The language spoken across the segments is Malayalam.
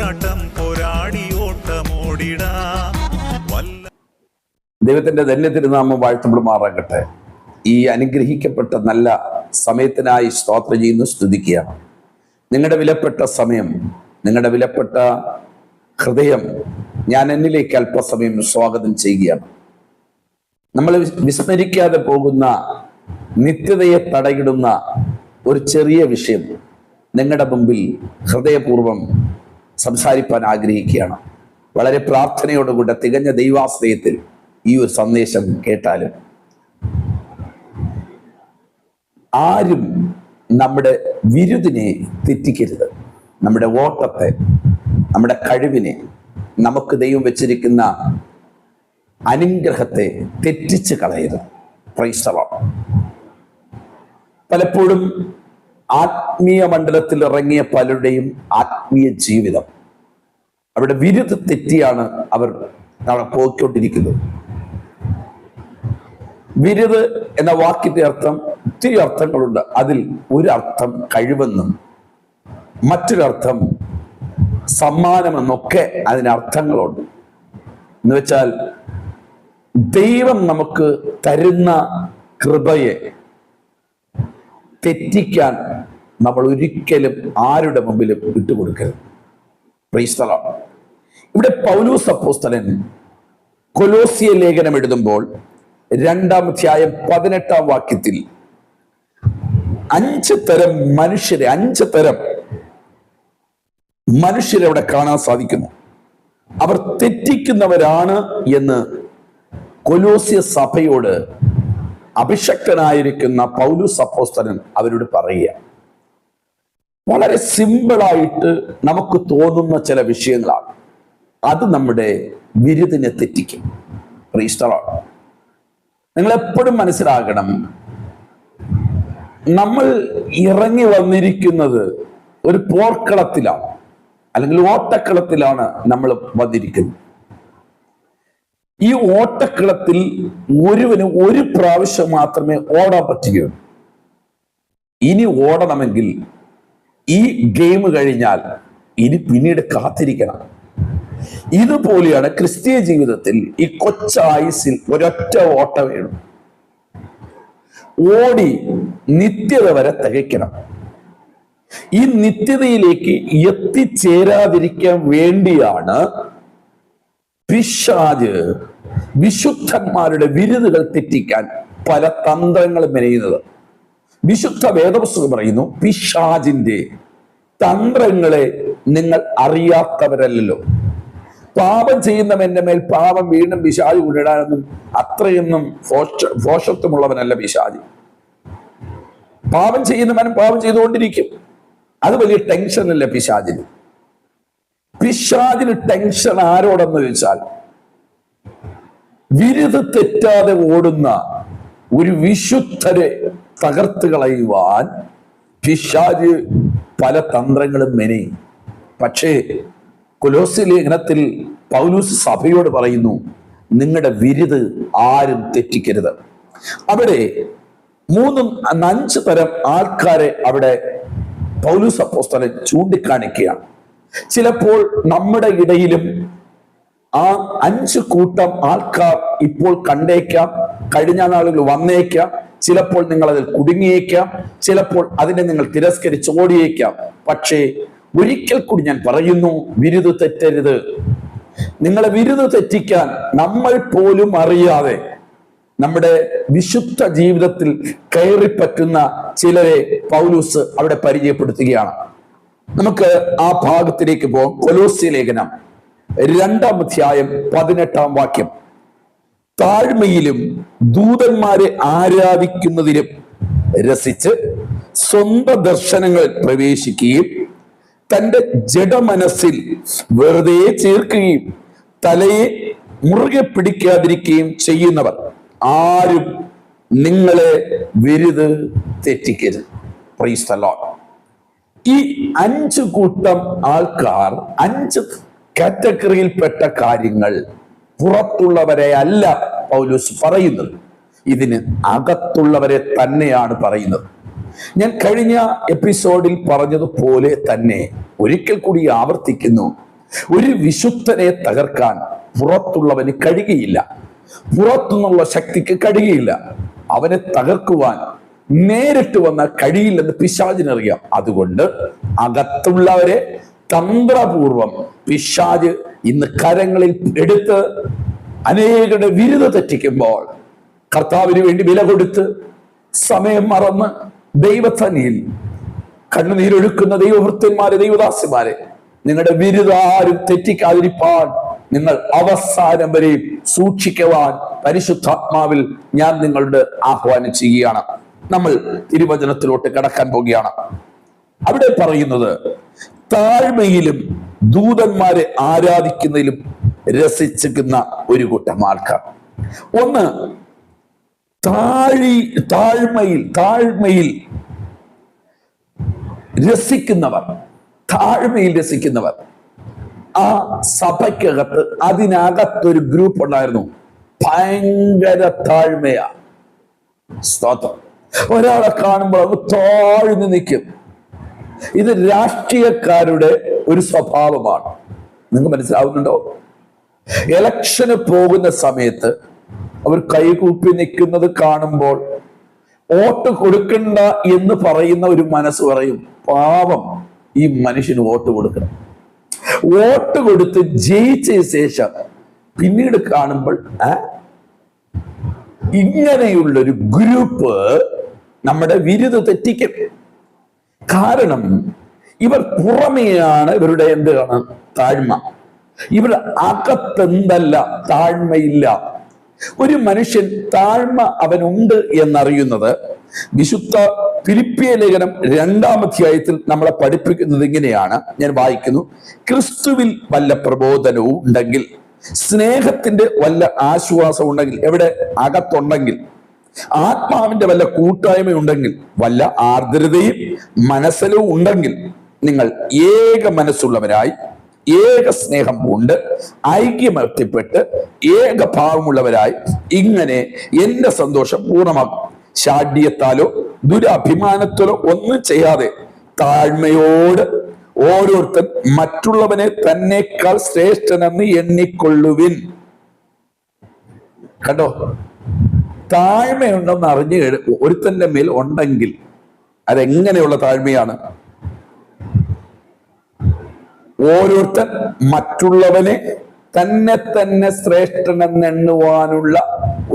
പോരാട്ടം പോരാടി ഓട്ടമോടിടാ. ദൈവത്തിന്റെ ധന്യതിരുനാമം വാഴ്ത്തപ്പെടുമാറാകട്ടെ. ഈ അനുഗ്രഹിക്കപ്പെട്ട നല്ല സമയത്തിനായി സ്തോത്രം ചെയ്യുന്നു, സ്തുതിക്കുകയാണ്. നിങ്ങളുടെ വിലപ്പെട്ട സമയം, നിങ്ങളുടെ വിലപ്പെട്ട ഹൃദയം ഞാൻ എന്നിലേക്ക് അല്പസമയം സ്വാഗതം ചെയ്യുകയാണ്. നമ്മൾ വിസ്മരിക്കാതെ പോകുന്ന, നിത്യതയെ തടയിടുന്ന ഒരു ചെറിയ വിഷയം നിങ്ങളുടെ മുമ്പിൽ ഹൃദയപൂർവ്വം സംസാരിപ്പാൻ ആഗ്രഹിക്കുകയാണ്. വളരെ പ്രാർത്ഥനയോടുകൂടെ തികഞ്ഞ ദൈവാശ്രയത്തിൽ ഈ ഒരു സന്ദേശം കേട്ടാലും, ആരും നമ്മുടെ വിരുദിനെ തെറ്റിക്കരുത്. നമ്മുടെ ഓട്ടത്തെ, നമ്മുടെ കഴിവിനെ, നമുക്ക് ദൈവം വെച്ചിരിക്കുന്ന അനുഗ്രഹത്തെ തെറ്റിച്ച് കളയരുത്. Price the Lord. പലപ്പോഴും ആത്മീയ മണ്ഡലത്തിൽ ഇറങ്ങിയ പലരുടെയും ആത്മീയ ജീവിതം, അവരുടെ വിരുദ് തെറ്റിയാണ് അവർ പോയിക്കൊണ്ടിരിക്കുന്നത്. വിരുദ് എന്ന വാക്കിന്റെ അർത്ഥം ഒത്തിരി അർത്ഥങ്ങളുണ്ട്. അതിൽ ഒരർത്ഥം കഴിവെന്നും മറ്റൊരർത്ഥം സമ്മാനമെന്നൊക്കെ അതിനർത്ഥങ്ങളുണ്ട്. എന്ന് വെച്ചാൽ ദൈവം നമുക്ക് തരുന്ന കൃപയെ തെറ്റിക്കാൻ നമ്മൾ ഒരിക്കലും ആരുടെ മുമ്പിലും വിട്ടുകൊടുക്കരുത്. Price the Lord. ഇവിടെ പൗലോസ് അപ്പോസ്തലൻ കൊലോസ്യ ലേഖനം എഴുതുമ്പോൾ 2-ാം അധ്യായം 18-ാം വാക്യത്തിൽ 5 തരം മനുഷ്യരെ അവിടെ കാണാൻ സാധിക്കുന്നു. അവർ തെറ്റിക്കുന്നവരാണ് എന്ന് കൊലോസ്യ സഭയോട് അഭിഷക്തനായിരിക്കുന്ന പൗലോസ് അപ്പോസ്തലൻ അവരോട് പറയുക. വളരെ സിമ്പിളായിട്ട് നമുക്ക് തോന്നുന്ന ചില വിഷയങ്ങളാണ്. അത് നമ്മുടെ വിരുദിനെ തെറ്റിക്കും. Praise the lord. നിങ്ങൾ എപ്പോഴും മനസ്സിലാക്കണം, നമ്മൾ ഇറങ്ങി വന്നിരിക്കുന്നത് ഒരു പോർക്കളത്തിലാണ്, അല്ലെങ്കിൽ ഓട്ടക്കളത്തിലാണ് നമ്മൾ വന്നിരിക്കുന്നത്. ഈ ഓട്ടക്കളത്തിൽ ഒരുവന് ഒരു പ്രാവശ്യം മാത്രമേ ഓടാൻ പറ്റുകയുള്ളൂ. ഇനി ഓടണമെങ്കിൽ ഈ ഗെയിം കഴിഞ്ഞാൽ ഇനി പിന്നീട് കാത്തിരിക്കണം. ഇതുപോലെയാണ് ക്രിസ്തീയ ജീവിതത്തിൽ ഈ കൊച്ചായുസിൽ ഒരൊറ്റ ഓട്ട വേണം. ഓടി നിത്യത വരെ തികയ്ക്കണം. ഈ നിത്യതയിലേക്ക് എത്തിച്ചേരാതിരിക്കാൻ വേണ്ടിയാണ് പിശാച് വിശുദ്ധന്മാരുടെ വിരുദുകൾ തെറ്റിക്കാൻ പല തന്ത്രങ്ങളും മെനയുന്നത്. വിശുദ്ധ വേദപുസ്തകം പറയുന്നു, പിശാചിന്റെ തന്ത്രങ്ങളെ നിങ്ങൾ അറിയാത്തവരല്ലോ. പാപം ചെയ്യുന്നവന്റെ മേൽ പാപം വീണ്ടും പിശാച് കൊണ്ടിടാനൊന്നും അത്രയൊന്നും ഭോഷത്വമുള്ളവനല്ല പിശാച്. പാപം ചെയ്യുന്നവനും പാപം ചെയ്തുകൊണ്ടിരിക്കും. അത് വലിയ ടെൻഷനല്ല പിശാചിന്. പിശാചിന് ടെൻഷൻ ആരോടെന്ന് ചോദിച്ചാൽ, വിരുദ് തെറ്റാതെ ഓടുന്ന ഒരു വിശുദ്ധരെ തകർത്ത് കളയുവാൻ പിശാച് പല തന്ത്രങ്ങളും മെനയും. പക്ഷേ കൊലോസ്യ ലേഖനത്തിൽ പൗലോസ് സഭയോട് പറയുന്നു, നിങ്ങളുടെ വിരുദ് ആരും തെറ്റിക്കരുത്. അവിടെ 3-5 തരം ആൾക്കാരെ അവിടെ പൗലോസ് അപ്പോസ്തലൻ ചൂണ്ടിക്കാണിക്കുകയാണ്. ചിലപ്പോൾ നമ്മുടെ ഇടയിലും ആ 5 കൂട്ടം ആൾക്കാർ ഇപ്പോൾ കണ്ടേക്കാം, കഴിഞ്ഞ നാളുകൾ വന്നേക്കാം. ചിലപ്പോൾ നിങ്ങൾ അതിൽ കുടുങ്ങിയേക്കാം, ചിലപ്പോൾ അതിനെ നിങ്ങൾ തിരസ്കരിച്ച് ഓടിയേക്കാം. പക്ഷേ ഒരിക്കൽ കൂടി ഞാൻ പറയുന്നു, വിരുദ് തെറ്റരുത്. നിങ്ങളെ വിരുദ് തെറ്റിക്കാൻ നമ്മൾ പോലും അറിയാതെ നമ്മുടെ വിശുദ്ധ ജീവിതത്തിൽ കയറിപ്പറ്റുന്ന ചിലരെ പൗലോസ് അവിടെ പരിചയപ്പെടുത്തുകയാണ്. നമുക്ക് ആ ഭാഗത്തിലേക്ക് പോകാം. കൊലോസ്യ ലേഖനം 2-ാം അധ്യായം 18-ാം വാക്യം. താഴ്മയിലും ദൂതന്മാരെ ആരാധിക്കുന്നതിലും രസിച്ച് സ്വന്തം ദർശനങ്ങളിൽ പ്രവേശിക്കുകയും തന്റെ ജഡമനസ്സിൽ വെറുതെ ചേർക്കുകയും തലയെ മുറുകെ പിടിക്കാതിരിക്കുകയും ചെയ്യുന്നവർ ആരും നിങ്ങളെ വിരുദ് തെറ്റിക്കരുത്. Praise the lord. ഈ 5 കൂട്ടം ആൾക്കാർ 5 കാറ്റഗറിയിൽപ്പെട്ട കാര്യങ്ങൾ പുറത്തുള്ളവരെ അല്ല പൗലോസ് പറയുന്നത്, ഇതിന് അകത്തുള്ളവരെ തന്നെയാണ് പറയുന്നത്. ഞാൻ കഴിഞ്ഞ എപ്പിസോഡിൽ പറഞ്ഞതുപോലെ തന്നെ ഒരിക്കൽ കൂടി ആവർത്തിക്കുന്നു, ഒരു വിശുദ്ധനെ തകർക്കാൻ പുറത്തുള്ളവന് കഴിയുകയില്ല, പുറത്തുനിന്നുള്ള ശക്തിക്ക് കഴിയുകയില്ല. അവനെ തകർക്കുവാൻ നേരിട്ട് വന്ന കഴിയില്ലെന്ന് പിശാചിനറിയാം. അതുകൊണ്ട് അകത്തുള്ളവരെ തന്ത്രപൂർവം പിശാച് ഇന്ന് കരങ്ങളിൽ എടുത്ത് അനേകരുടെ വിരുദ തെറ്റിക്കുമ്പോൾ, കർത്താവിന് വേണ്ടി വില കൊടുത്ത് സമയം മറന്ന് ദൈവസന്നിധിയിൽ കണ്ണുനീരൊഴുക്കുന്ന ദൈവഭൃത്യന്മാരെ, ദൈവദാസിമാരെ, നിങ്ങളുടെ വിരുദാരും തെറ്റിക്കാതിരിപ്പാൻ നിങ്ങൾ അവസാനം വരെയും സൂക്ഷിക്കുവാൻ പരിശുദ്ധാത്മാവിൽ ഞാൻ നിങ്ങളുടെ ആഹ്വാനം ചെയ്യുകയാണ്. നമ്മൾ തിരുവചനത്തിലോട്ട് കടക്കാൻ പോകുകയാണ്. അവിടെ പറയുന്നത് താഴ്മയിലും ദൂതന്മാരെ ആരാധിക്കുന്നതിലും രസിച്ചിരിക്കുന്ന ഒരു കൂട്ടം ആൾക്കാർ. ഒന്ന്, താഴ്മയിൽ രസിക്കുന്നവർ. താഴ്മയിൽ രസിക്കുന്നവർ. ആ സഭയ്ക്കകത്ത് അതിനകത്തൊരു ഗ്രൂപ്പ് ഉണ്ടായിരുന്നു, ഭയങ്കര താഴ്മയാ. സ്തോത്രം. ഒരാളെ കാണുമ്പോൾ അത് താഴ്ന്നു നിൽക്കും. ഇത് രാഷ്ട്രീയക്കാരുടെ ഒരു സ്വഭാവമാണ്. നിങ്ങൾക്ക് മനസ്സിലാവുന്നുണ്ടോ? ഇലക്ഷന് പോകുന്ന സമയത്ത് അവർ കൈകൂപ്പി നിൽക്കുന്നത് കാണുമ്പോൾ വോട്ട് കൊടുക്കണ്ട എന്ന് പറയുന്ന ഒരു മനസ്സ് പറയും, പാവം ഈ മനുഷ്യന് വോട്ട് കൊടുക്കണം. വോട്ട് കൊടുത്ത് ജയിച്ച ശേഷം പിന്നീട് കാണുമ്പോൾ ഇങ്ങനെയുള്ളൊരു ഗ്രൂപ്പ് നമ്മുടെ വിരുദ തെറ്റിക്കും. കാരണം ഇവർ പുറമെയാണ് ഇവരുടെ എന്താണ് താഴ്മ. ഇവർ അകത്തെന്തല്ല, താഴ്മയില്ല. ഒരു മനുഷ്യൻ താഴ്മ അവനുണ്ട് എന്നറിയുന്നത് വിശുദ്ധ ഫിലിപ്പിയ ലേഖനം 2-ാം അധ്യായത്തിൽ നമ്മളെ പഠിപ്പിക്കുന്നത് ഇങ്ങനെയാണ്. ഞാൻ വായിക്കുന്നു. ക്രിസ്തുവിൽ വല്ല പ്രബോധനവും ഉണ്ടെങ്കിൽ, സ്നേഹത്തിന്റെ വല്ല ആശ്വാസം ഉണ്ടെങ്കിൽ, എവിടെ? അകത്തുണ്ടെങ്കിൽ. ആത്മാവിന്റെ വല്ല കൂട്ടായ്മ ഉണ്ടെങ്കിൽ, വല്ല ആർദ്രതയും മനസ്സിലും ഉണ്ടെങ്കിൽ, നിങ്ങൾ ഏക മനസ്സുള്ളവരായി ഏക സ്നേഹം കൊണ്ട് ഐക്യമത്യപ്പെട്ട് ഏക ഭാവമുള്ളവരായി ഇങ്ങനെ എന്റെ സന്തോഷം പൂർണ്ണമാക്കും. ശാഠ്യത്താലോ ദുരഭിമാനത്താലോ ഒന്നും ചെയ്യാതെ താഴ്മയോട് ഓരോരുത്തർ മറ്റുള്ളവനെ തന്നെക്കാൾ ശ്രേഷ്ഠനെന്ന് എണ്ണിക്കൊള്ളുവിൻ. കണ്ടോ? താഴ്മയുണ്ടെന്ന് അറിഞ്ഞ് ഒരുത്തന്റെ മേൽ ഉണ്ടെങ്കിൽ അതെങ്ങനെയുള്ള താഴ്മയാണ്? ഓരോരുത്തർ മറ്റുള്ളവനെ തന്നെ ശ്രേഷ്ഠനെന്ന് എണ്ണുവാനുള്ള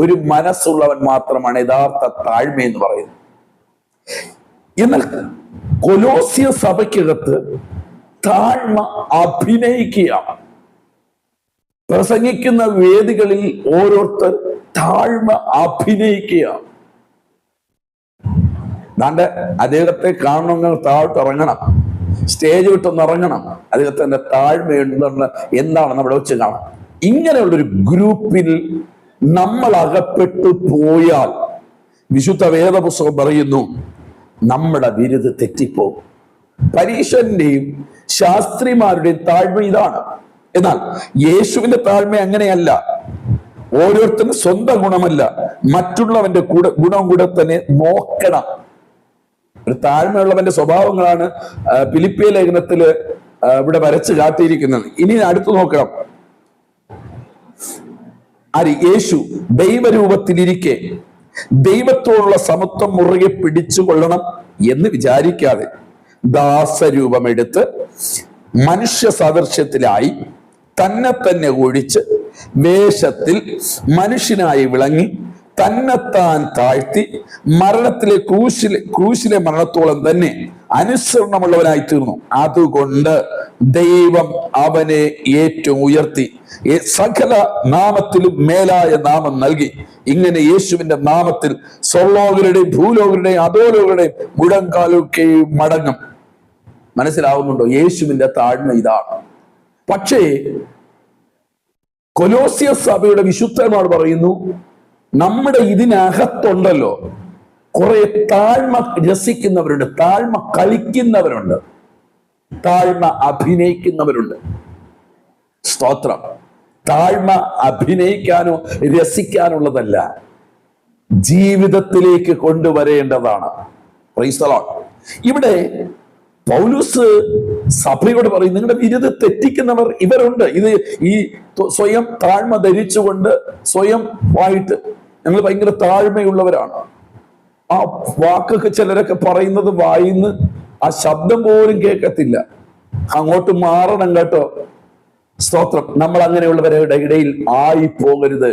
ഒരു മനസ്സുള്ളവൻ മാത്രമാണ് യഥാർത്ഥ താഴ്മ എന്ന് പറയുന്നത്. എന്നാൽ കൊലോസ്യ സഭയ്ക്കകത്ത് താഴ്മ അഭിനയിക്കുകയാണ്. പ്രസംഗിക്കുന്ന വേദികളിൽ ഓരോരുത്തർ താഴ്മ അഭിനയിക്കുകയാണ്. ദാണ്ടെ അദ്ദേഹത്തെ കാണണമെങ്കിൽ താഴോട്ട് ഇറങ്ങണം, സ്റ്റേജ് വിട്ടൊന്ന് ഇറങ്ങണം, അദ്ദേഹത്തിന്റെ താഴ്മയുണ്ടെന്ന് എന്താണ് നമ്മുടെ വെച്ച് കാണാം. ഇങ്ങനെയുള്ളൊരു ഗ്രൂപ്പിൽ നമ്മൾ അകപ്പെട്ടു പോയാൽ വിശുദ്ധ വേദപുസ്തകം പറയുന്നു നമ്മുടെ വിരുദ് തെറ്റിപ്പോകും. പരീശന്റെയും ശാസ്ത്രിമാരുടെയും താഴ്മ ഇതാണ്. എന്നാൽ യേശുവിന്റെ താഴ്മ അങ്ങനെയല്ല. ഓരോരുത്തരും സ്വന്തം ഗുണമല്ല, മറ്റുള്ളവന്റെ ഗുണം കൂടെ തന്നെ നോക്കണം. ഒരു താഴ്മയുള്ളവന്റെ സ്വഭാവങ്ങളാണ് ഫിലിപ്പിയ ലേഖനത്തില് ഇവിടെ വരച്ച് കാട്ടിയിരിക്കുന്നത്. ഇനി അടുത്ത് നോക്കണം. യേശു ദൈവരൂപത്തിലിരിക്കെ ദൈവത്തോടുള്ള സമത്വം മുറുകെ പിടിച്ചുകൊള്ളണം എന്ന് വിചാരിക്കാതെ ദാസരൂപമെടുത്ത് മനുഷ്യ സാദൃശ്യത്തിലായി തന്നെ ഒഴിച്ച് വേഷത്തിൽ മനുഷ്യനായി വിളങ്ങി തന്നെത്താൻ താഴ്ത്തി മരണത്തിലെ ക്രൂശിലെ മരണത്തോളം തന്നെ അനുസരണമുള്ളവനായി തീർന്നു. അതുകൊണ്ട് ദൈവം അവനെ ഏറ്റവും ഉയർത്തി സകല നാമത്തിലും മേലായ നാമം നൽകി. ഇങ്ങനെ യേശുവിന്റെ നാമത്തിൽ സ്വർലോകരുടെയും ഭൂലോകരുടെയും അധോലോകരുടെയും മുഴങ്കാലൊക്കെ മടങ്ങും. മനസ്സിലാവുന്നുണ്ടോ? യേശുവിന്റെ താഴ്മ ഇതാണ്. പക്ഷേ കൊലോസ്യ സഭയുടെ വിശുദ്ധന്മാർ പറയുന്നു, നമ്മുടെ ഇതിനകത്തുണ്ടല്ലോ കുറെ താഴ്മ രസിക്കുന്നവരുണ്ട്, താഴ്മ കളിക്കുന്നവരുണ്ട്, താഴ്മ അഭിനയിക്കുന്നവരുണ്ട്. സ്തോത്രം. താഴ്മ അഭിനയിക്കാനോ രസിക്കാനുള്ളതല്ല, ജീവിതത്തിലേക്ക് കൊണ്ടുവരേണ്ടതാണ്. Price the Lord. ഇവിടെ പൗലൂസ് സഭയോട് പറയും, നിങ്ങളുടെ വിരുദ്ധ തെറ്റിക്കുന്നവർ ഇവരുണ്ട്. ഇത് ഈ സ്വയം താഴ്മ ധരിച്ചുകൊണ്ട് സ്വയം ആയിട്ട് ഞങ്ങൾ ഭയങ്കര താഴ്മയുള്ളവരാണ്. ആ വാക്കൊക്കെ ചിലരൊക്കെ പറയുന്നത് വായിന്ന് ആ ശബ്ദം പോലും കേൾക്കത്തില്ല. അങ്ങോട്ട് മാറണം കേട്ടോ. സ്തോത്രം. നമ്മൾ അങ്ങനെയുള്ളവരുടെ ഇടയിൽ ആയി പോകരുത്.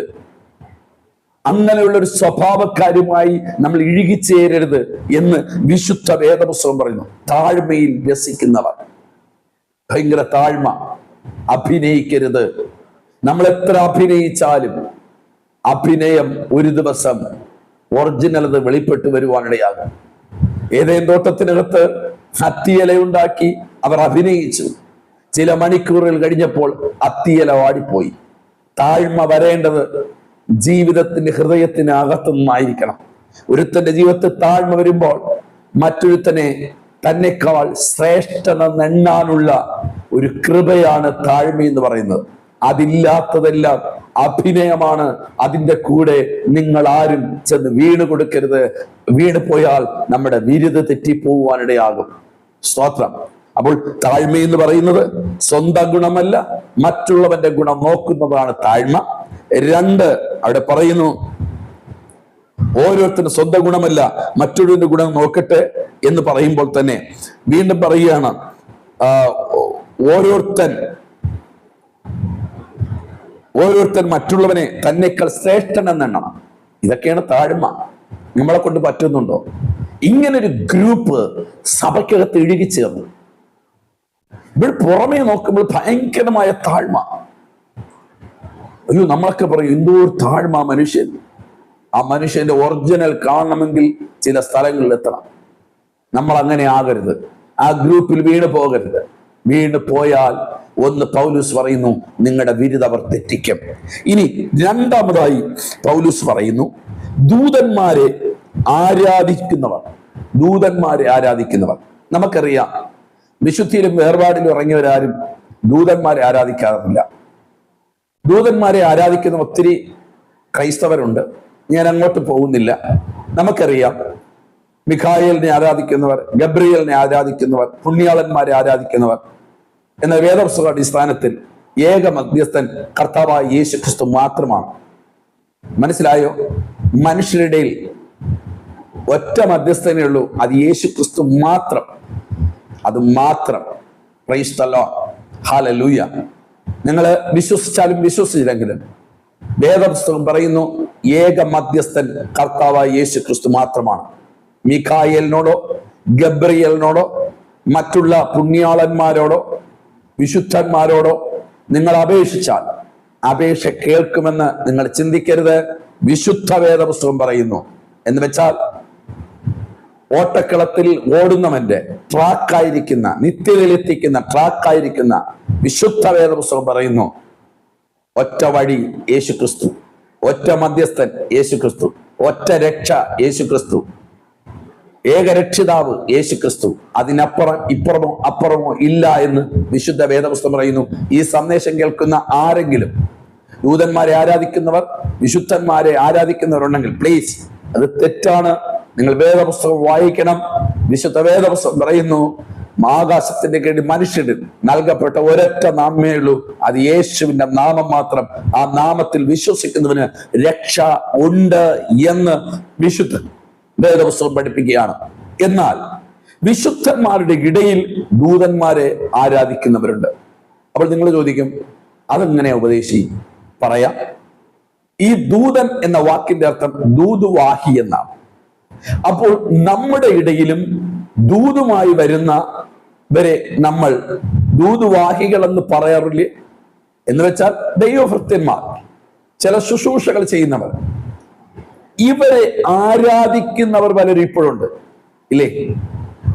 അങ്ങനെയുള്ള ഒരു സ്വഭാവക്കാരുമായി നമ്മൾ ഇഴുകിച്ചേരരുത് എന്ന് വിശുദ്ധ വേദപുസ്തകം പറയുന്നു. താഴ്മയിൽ രസിക്കുന്നവർ, ഭയങ്കര താഴ്മ, അഭിനയിക്കരുത്. നമ്മൾ എത്ര അഭിനയിച്ചാലും അഭിനയം ഒരു ദിവസം ഒറിജിനൽ അത് വെളിപ്പെട്ടു വരുവാനിടയാകും. ഏതേൻ തോട്ടത്തിനകത്ത് അത്തിയില ഉണ്ടാക്കി അവർ അഭിനയിച്ചു. ചില മണിക്കൂറുകൾ കഴിഞ്ഞപ്പോൾ അത്തിയില വാടിപ്പോയി. താഴ്മ വരേണ്ടത് ജീവിതത്തിന്റെ ഹൃദയത്തിന് അകത്തുനിന്നായിരിക്കണം. ഒരുത്തന്റെ ജീവിതത്തിൽ താഴ്മ വരുമ്പോൾ മറ്റൊരുത്തനെ തന്നെക്കാൾ ശ്രേഷ്ഠനെണ്ണാനുള്ള ഒരു കൃപയാണ് താഴ്മ എന്ന് പറയുന്നത്. അതില്ലാത്തതെല്ലാം അഭിനയമാണ്. അതിൻ്റെ കൂടെ നിങ്ങൾ ആരും ചെന്ന് വീണ് കൊടുക്കരുത്. വീണ് പോയാൽ നമ്മുടെ വിരുദ്ധ തെറ്റിപ്പോവാനിടയാകും. സ്തോത്രം. അപ്പോൾ താഴ്മ എന്ന് പറയുന്നത് സ്വന്തം ഗുണമല്ല, മറ്റുള്ളവന്റെ ഗുണം നോക്കുന്നതാണ് താഴ്മ. 2, അവിടെ പറയുന്നു, ഓരോരുത്തരും സ്വന്തം ഗുണമല്ല മറ്റൊരുവിന്റെ ഗുണം നോക്കട്ടെ എന്ന് പറയുമ്പോൾ തന്നെ വീണ്ടും പറയുകയാണ്, ഓരോരുത്തൻ മറ്റുള്ളവനെ തന്നെക്കാൾ ശ്രേഷ്ഠനെന്നെണ്ണണം. ഇതൊക്കെയാണ് താഴ്മ. നമ്മളെ കൊണ്ട് പറ്റുന്നുണ്ടോ? ഇങ്ങനൊരു ഗ്രൂപ്പ് സഭയ്ക്കകത്ത് ഇഴുകിച്ചേർന്നു. ഇവിടെ പുറമേ നോക്കുമ്പോൾ ഭയങ്കരമായ താഴ്മ. അയ്യോ, നമ്മളൊക്കെ പറയും എന്തോ താഴ്മ മനുഷ്യൻ. ആ മനുഷ്യന്റെ ഒറിജിനൽ കാണണമെങ്കിൽ ചില സ്ഥലങ്ങളിൽ എത്തണം. നമ്മൾ അങ്ങനെ ആകരുത്. ആ ഗ്രൂപ്പിൽ വീണ് പോകരുത്. വീണ് പോയാൽ ഒന്ന് പൗലൂസ് പറയുന്നു, നിങ്ങളുടെ വിരുദ്ധ അവർ തെറ്റിക്കും. ഇനി രണ്ടാമതായി പൗലൂസ് പറയുന്നു, ദൂതന്മാരെ ആരാധിക്കുന്നവർ. നമുക്കറിയാം, വിശുദ്ധിയിലും വേർപാടിലും ഇറങ്ങിയവരാരും ദൂതന്മാരെ ആരാധിക്കാറില്ല. ദൂതന്മാരെ ആരാധിക്കുന്ന ഒത്തിരി ക്രൈസ്തവരുണ്ട്. ഞാൻ അങ്ങോട്ട് പോകുന്നില്ല. നമുക്കറിയാം, മിഖായേലിനെ ആരാധിക്കുന്നവർ, ഗബ്രിയേലിനെ ആരാധിക്കുന്നവർ, പുണ്യാളന്മാരെ ആരാധിക്കുന്നവർ. എന്ന വേദപുസ്തക അടിസ്ഥാനത്തിൽ ഏക മധ്യസ്ഥൻ കർത്താവായ യേശു ക്രിസ്തു മാത്രമാണ്. മനസ്സിലായോ? മനുഷ്യരുടെ ഒറ്റ മധ്യസ്ഥനേ ഉള്ളൂ, അത് യേശു ക്രിസ്തു മാത്രം. അത് മാത്രം. Price the Lord. ഹല്ലേലൂയ. നിങ്ങൾ വിശ്വസിച്ചാലും വിശ്വസിച്ചില്ലെങ്കിലും വേദപുസ്തകം പറയുന്നു, ഏക മധ്യസ്ഥൻ കർത്താവായ യേശു ക്രിസ്തു മാത്രമാണ്. മിഖായേലിനോടോ ഗബ്രിയേലിനോടോ മറ്റുള്ള പുണ്യാളന്മാരോടോ വിശുദ്ധന്മാരോടോ നിങ്ങൾ അപേക്ഷിച്ചാൽ അപേക്ഷ കേൾക്കുമെന്ന് നിങ്ങൾ ചിന്തിക്കരുത്. വിശുദ്ധ വേദപുസ്തകം പറയുന്നു. എന്ന് വെച്ചാൽ ഓട്ടക്കളത്തിൽ ഓടുന്നവന്റെ ട്രാക്കായിരിക്കുന്ന, നിത്യതയിലെത്തിക്കുന്ന ട്രാക്കായിരിക്കുന്ന വിശുദ്ധ വേദപുസ്തകം പറയുന്നു, ഒറ്റ വഴി യേശു ക്രിസ്തു, ഒറ്റ മധ്യസ്ഥൻ യേശു ക്രിസ്തു, ഒറ്റ രക്ഷ യേശു ക്രിസ്തു, ഏകരക്ഷിതാവ് യേശു ക്രിസ്തു. അതിനപ്പുറം ഇപ്പുറമോ അപ്പുറമോ ഇല്ല എന്ന് വിശുദ്ധ വേദപുസ്തകം പറയുന്നു. ഈ സന്ദേശം കേൾക്കുന്ന ആരെങ്കിലും ദൂതന്മാരെ ആരാധിക്കുന്നവർ, വിശുദ്ധന്മാരെ ആരാധിക്കുന്നവരുണ്ടെങ്കിൽ പ്ലീസ്, അത് തെറ്റാണ്. നിങ്ങൾ വേദപുസ്തകം വായിക്കണം. വിശുദ്ധ വേദപുസ്തകം പറയുന്നു, ആകാശത്തിന്റെ കീഴിൽ മനുഷ്യന് നൽകപ്പെട്ട ഒരൊറ്റ നാമമേ ഉള്ളൂ, അത് യേശുവിന്റെ നാമം മാത്രം. ആ നാമത്തിൽ വിശ്വസിക്കുന്നവന് രക്ഷ ഉണ്ട് എന്ന് വിശുദ്ധ വേദപുസ്തകം പഠിപ്പിക്കുകയാണ്. എന്നാൽ വിശുദ്ധന്മാരുടെ ഇടയിൽ ദൂതന്മാരെ ആരാധിക്കുന്നവരുണ്ട്. അപ്പോൾ നിങ്ങൾ ചോദിക്കും, അതെങ്ങനെ ഉപദേശിക്കും? പറയാം. ഈ ദൂതൻ എന്ന വാക്കിന്റെ അർത്ഥം ദൂതുവാഹി എന്നാണ്. അപ്പോൾ നമ്മുടെ ഇടയിലും ദൂതുമായി വരുന്നവരെ നമ്മൾ ദൂതുവാഹികൾ എന്ന് പറയാറില്ലേ? എന്ന് വെച്ചാൽ ദൈവഭൃത്യന്മാർ, ചില ശുശ്രൂഷകൾ ചെയ്യുന്നവർ, ഇവരെ ആരാധിക്കുന്നവർ പലരും ഇപ്പോഴുണ്ട്, ഇല്ലേ?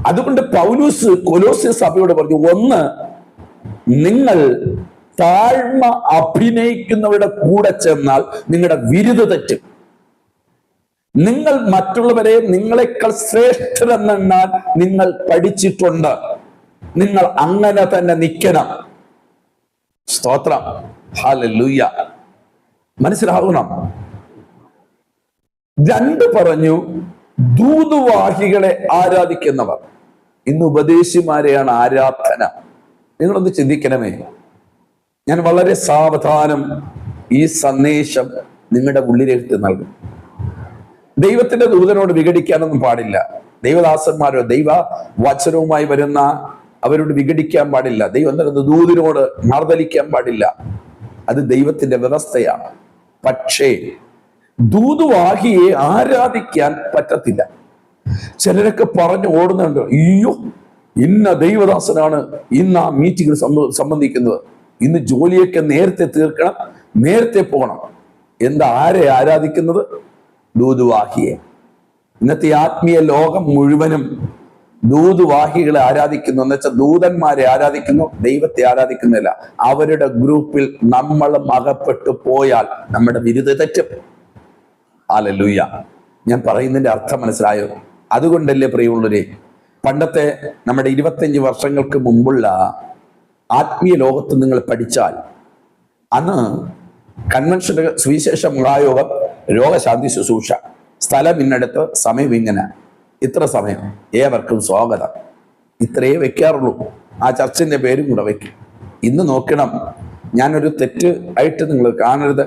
അതുകൊണ്ട് പൗലൂസ് കൊലോസ്യ സഭയോട് പറഞ്ഞു, ഒന്ന്, നിങ്ങൾ താഴ്മ അഭിനയിക്കുന്നവരുടെ കൂടെ ചെന്നാൽ നിങ്ങളുടെ വിരുദ്ധ തെറ്റും. നിങ്ങൾ മറ്റുള്ളവരെ നിങ്ങളെക്കാൾ ശ്രേഷ്ഠരെന്നെണ്ണാൻ നിങ്ങൾ പഠിച്ചിട്ടുണ്ട്. നിങ്ങൾ അങ്ങനെ തന്നെ നിൽക്കണം. സ്തോത്രം. ഹല്ലേലൂയ. മനസ്സിലാവണം. 2 പറഞ്ഞു, ദൂതുവാഹികളെ ആരാധിക്കുന്നവർ. ഇന്ന് ഉപദേശിമാരെയാണ് ആരാധന. നിങ്ങളൊന്ന് ചിന്തിക്കണമേ. ഞാൻ വളരെ സാവധാനം ഈ സന്ദേശം നിങ്ങളുടെ ഉള്ളിലേക്ക് നൽകും. ദൈവത്തിന്റെ ദൂതനോട് വിഘടിക്കാനൊന്നും പാടില്ല. ദൈവദാസന്മാരോ ദൈവ വചനവുമായി വരുന്ന അവരോട് വിഘടിക്കാൻ പാടില്ല. ദൈവം ദൂതനോട് മർദ്ദലിക്കാൻ പാടില്ല. അത് ദൈവത്തിന്റെ വ്യവസ്ഥയാണ്. പക്ഷേ ദൂതുവാഹിയെ ആരാധിക്കാൻ പറ്റത്തില്ല. ചിലരൊക്കെ പറഞ്ഞു ഓടുന്നുണ്ട്, അയ്യോ ഇന്ന ദൈവദാസനാണ് ഇന്ന് ആ മീറ്റിംഗിൽ സംബന്ധിക്കുന്നത്, ഇന്ന് ജോലിയൊക്കെ നേരത്തെ തീർക്കണം, നേരത്തെ പോകണം. എന്താ ആരെ ആരാധിക്കുന്നത്? ദൂതുവാഹിയെ. ഇന്നത്തെ ആത്മീയ ലോകം മുഴുവനും ദൂതുവാഹികളെ ആരാധിക്കുന്നു. എന്ന് വെച്ചാൽ ദൂതന്മാരെ ആരാധിക്കുന്നു, ദൈവത്തെ ആരാധിക്കുന്നില്ല. അവരുടെ ഗ്രൂപ്പിൽ നമ്മളും അകപ്പെട്ടു പോയാൽ നമ്മുടെ വിരുദ്ധ തെറ്റും. ഹല്ലേലൂയ. ഞാൻ പറയുന്നതിന്റെ അർത്ഥം മനസ്സിലായോ? അതുകൊണ്ടല്ലേ പ്രിയമുള്ളവരെ, പണ്ടത്തെ നമ്മുടെ 25 വർഷങ്ങൾക്ക് മുമ്പുള്ള ആത്മീയ ലോകത്ത് നിങ്ങൾ പഠിച്ചാൽ, അന്ന് കൺവെൻഷൻ സുവിശേഷ മഹായോഗം രോഗശാന്തി ശുശ്രൂഷ, സ്ഥലം ഇന്നടത്ത്, സമയം ഇങ്ങനെ, ഇത്ര സമയം, ഏവർക്കും സ്വാഗതം, ഇത്രയേ വെക്കാറുള്ളൂ. ആ ചർച്ചിന്റെ പേരും കൂടെ വെക്കും. ഇന്ന് നോക്കണം, ഞാനൊരു തെറ്റ് ആയിട്ട് നിങ്ങൾ കാണരുത്.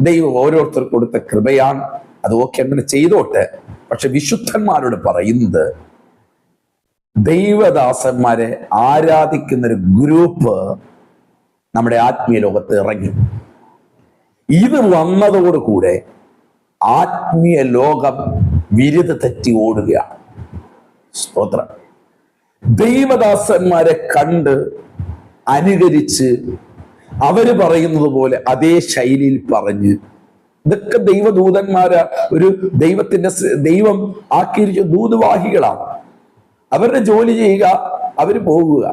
ദൈവം ഓരോരുത്തർക്ക് കൊടുത്ത കൃപയാണ്. അത് ഓക്കെ, അങ്ങനെ ചെയ്തോട്ടെ. പക്ഷെ വിശുദ്ധന്മാരോട് പറയുന്നത്, ദൈവദാസന്മാരെ ആരാധിക്കുന്നൊരു ഗ്രൂപ്പ് നമ്മുടെ ആത്മീയ ലോകത്ത് ഇറങ്ങി. ഇത് വന്നതോടുകൂടെ ആത്മീയ ലോകം വിരുദ്ധ തെറ്റി ഓടുകയാണ്. സ്തോത്രം. ദൈവദാസന്മാരെ കണ്ട് അനുകരിച്ച് അവര് പറയുന്നത് പോലെ അതേ ശൈലിയിൽ പറഞ്ഞ്, ഇതൊക്കെ ദൈവദൂതന്മാര്, ഒരു ദൈവം ആക്കിയിരിക്കുന്ന ദൂതുവാഹികളാണ്. അവരുടെ ജോലി ചെയ്യുക, അവര് പോകുക,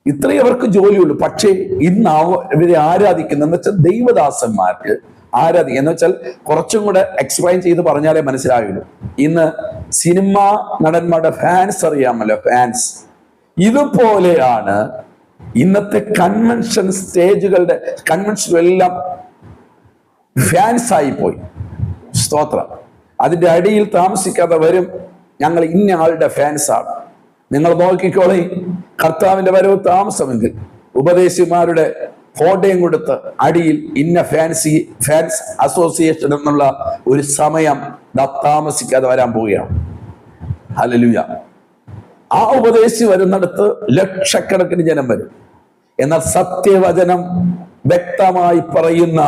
ഇത്രയേ അവർക്ക് ജോലിയുള്ളൂ. പക്ഷേ ഇന്ന് ഇവരെ ആരാധിക്കുന്ന എന്ന് വെച്ചാൽ ദൈവദാസന്മാർക്ക് ആരാധിക്കുക എന്ന് വെച്ചാൽ കുറച്ചും കൂടെ എക്സ്പ്ലെയിൻ ചെയ്ത് പറഞ്ഞാലേ മനസ്സിലാകുള്ളൂ. ഇന്ന് സിനിമാ നടന്മാരുടെ ഫാൻസ് അറിയാമല്ലോ, ഫാൻസ്. ഇതുപോലെയാണ് ഇന്നത്തെ കൺവെൻഷൻ സ്റ്റേജുകളുടെ കൺവെൻഷനെല്ലാം ഫാൻസ് ആയി പോയി. സ്തോത്രം. അതിന്റെ അടിയിൽ താമസിക്കാതെ വരും, ഞങ്ങൾ ഇന്ന ആളുടെ ഫാൻസാണ്. നിങ്ങൾ നോക്കിക്കോളെ, കർത്താവിന്റെ വരവ് താമസമെങ്കിൽ ഉപദേശിമാരുടെ ഫോട്ടോയും കൊടുത്ത് അടിയിൽ ഇന്ന ഫാൻസ് അസോസിയേഷൻ എന്നുള്ള ഒരു സമയം താമസിക്കാതെ വരാൻ പോവുകയാണ്. ഹല്ലേലൂയ. ആ ഉപദേശി വരുന്നിടത്ത് ലക്ഷക്കണക്കിന് ജനം വരും. എന്നാൽ സത്യവചനം വ്യക്തമായി പറയുന്ന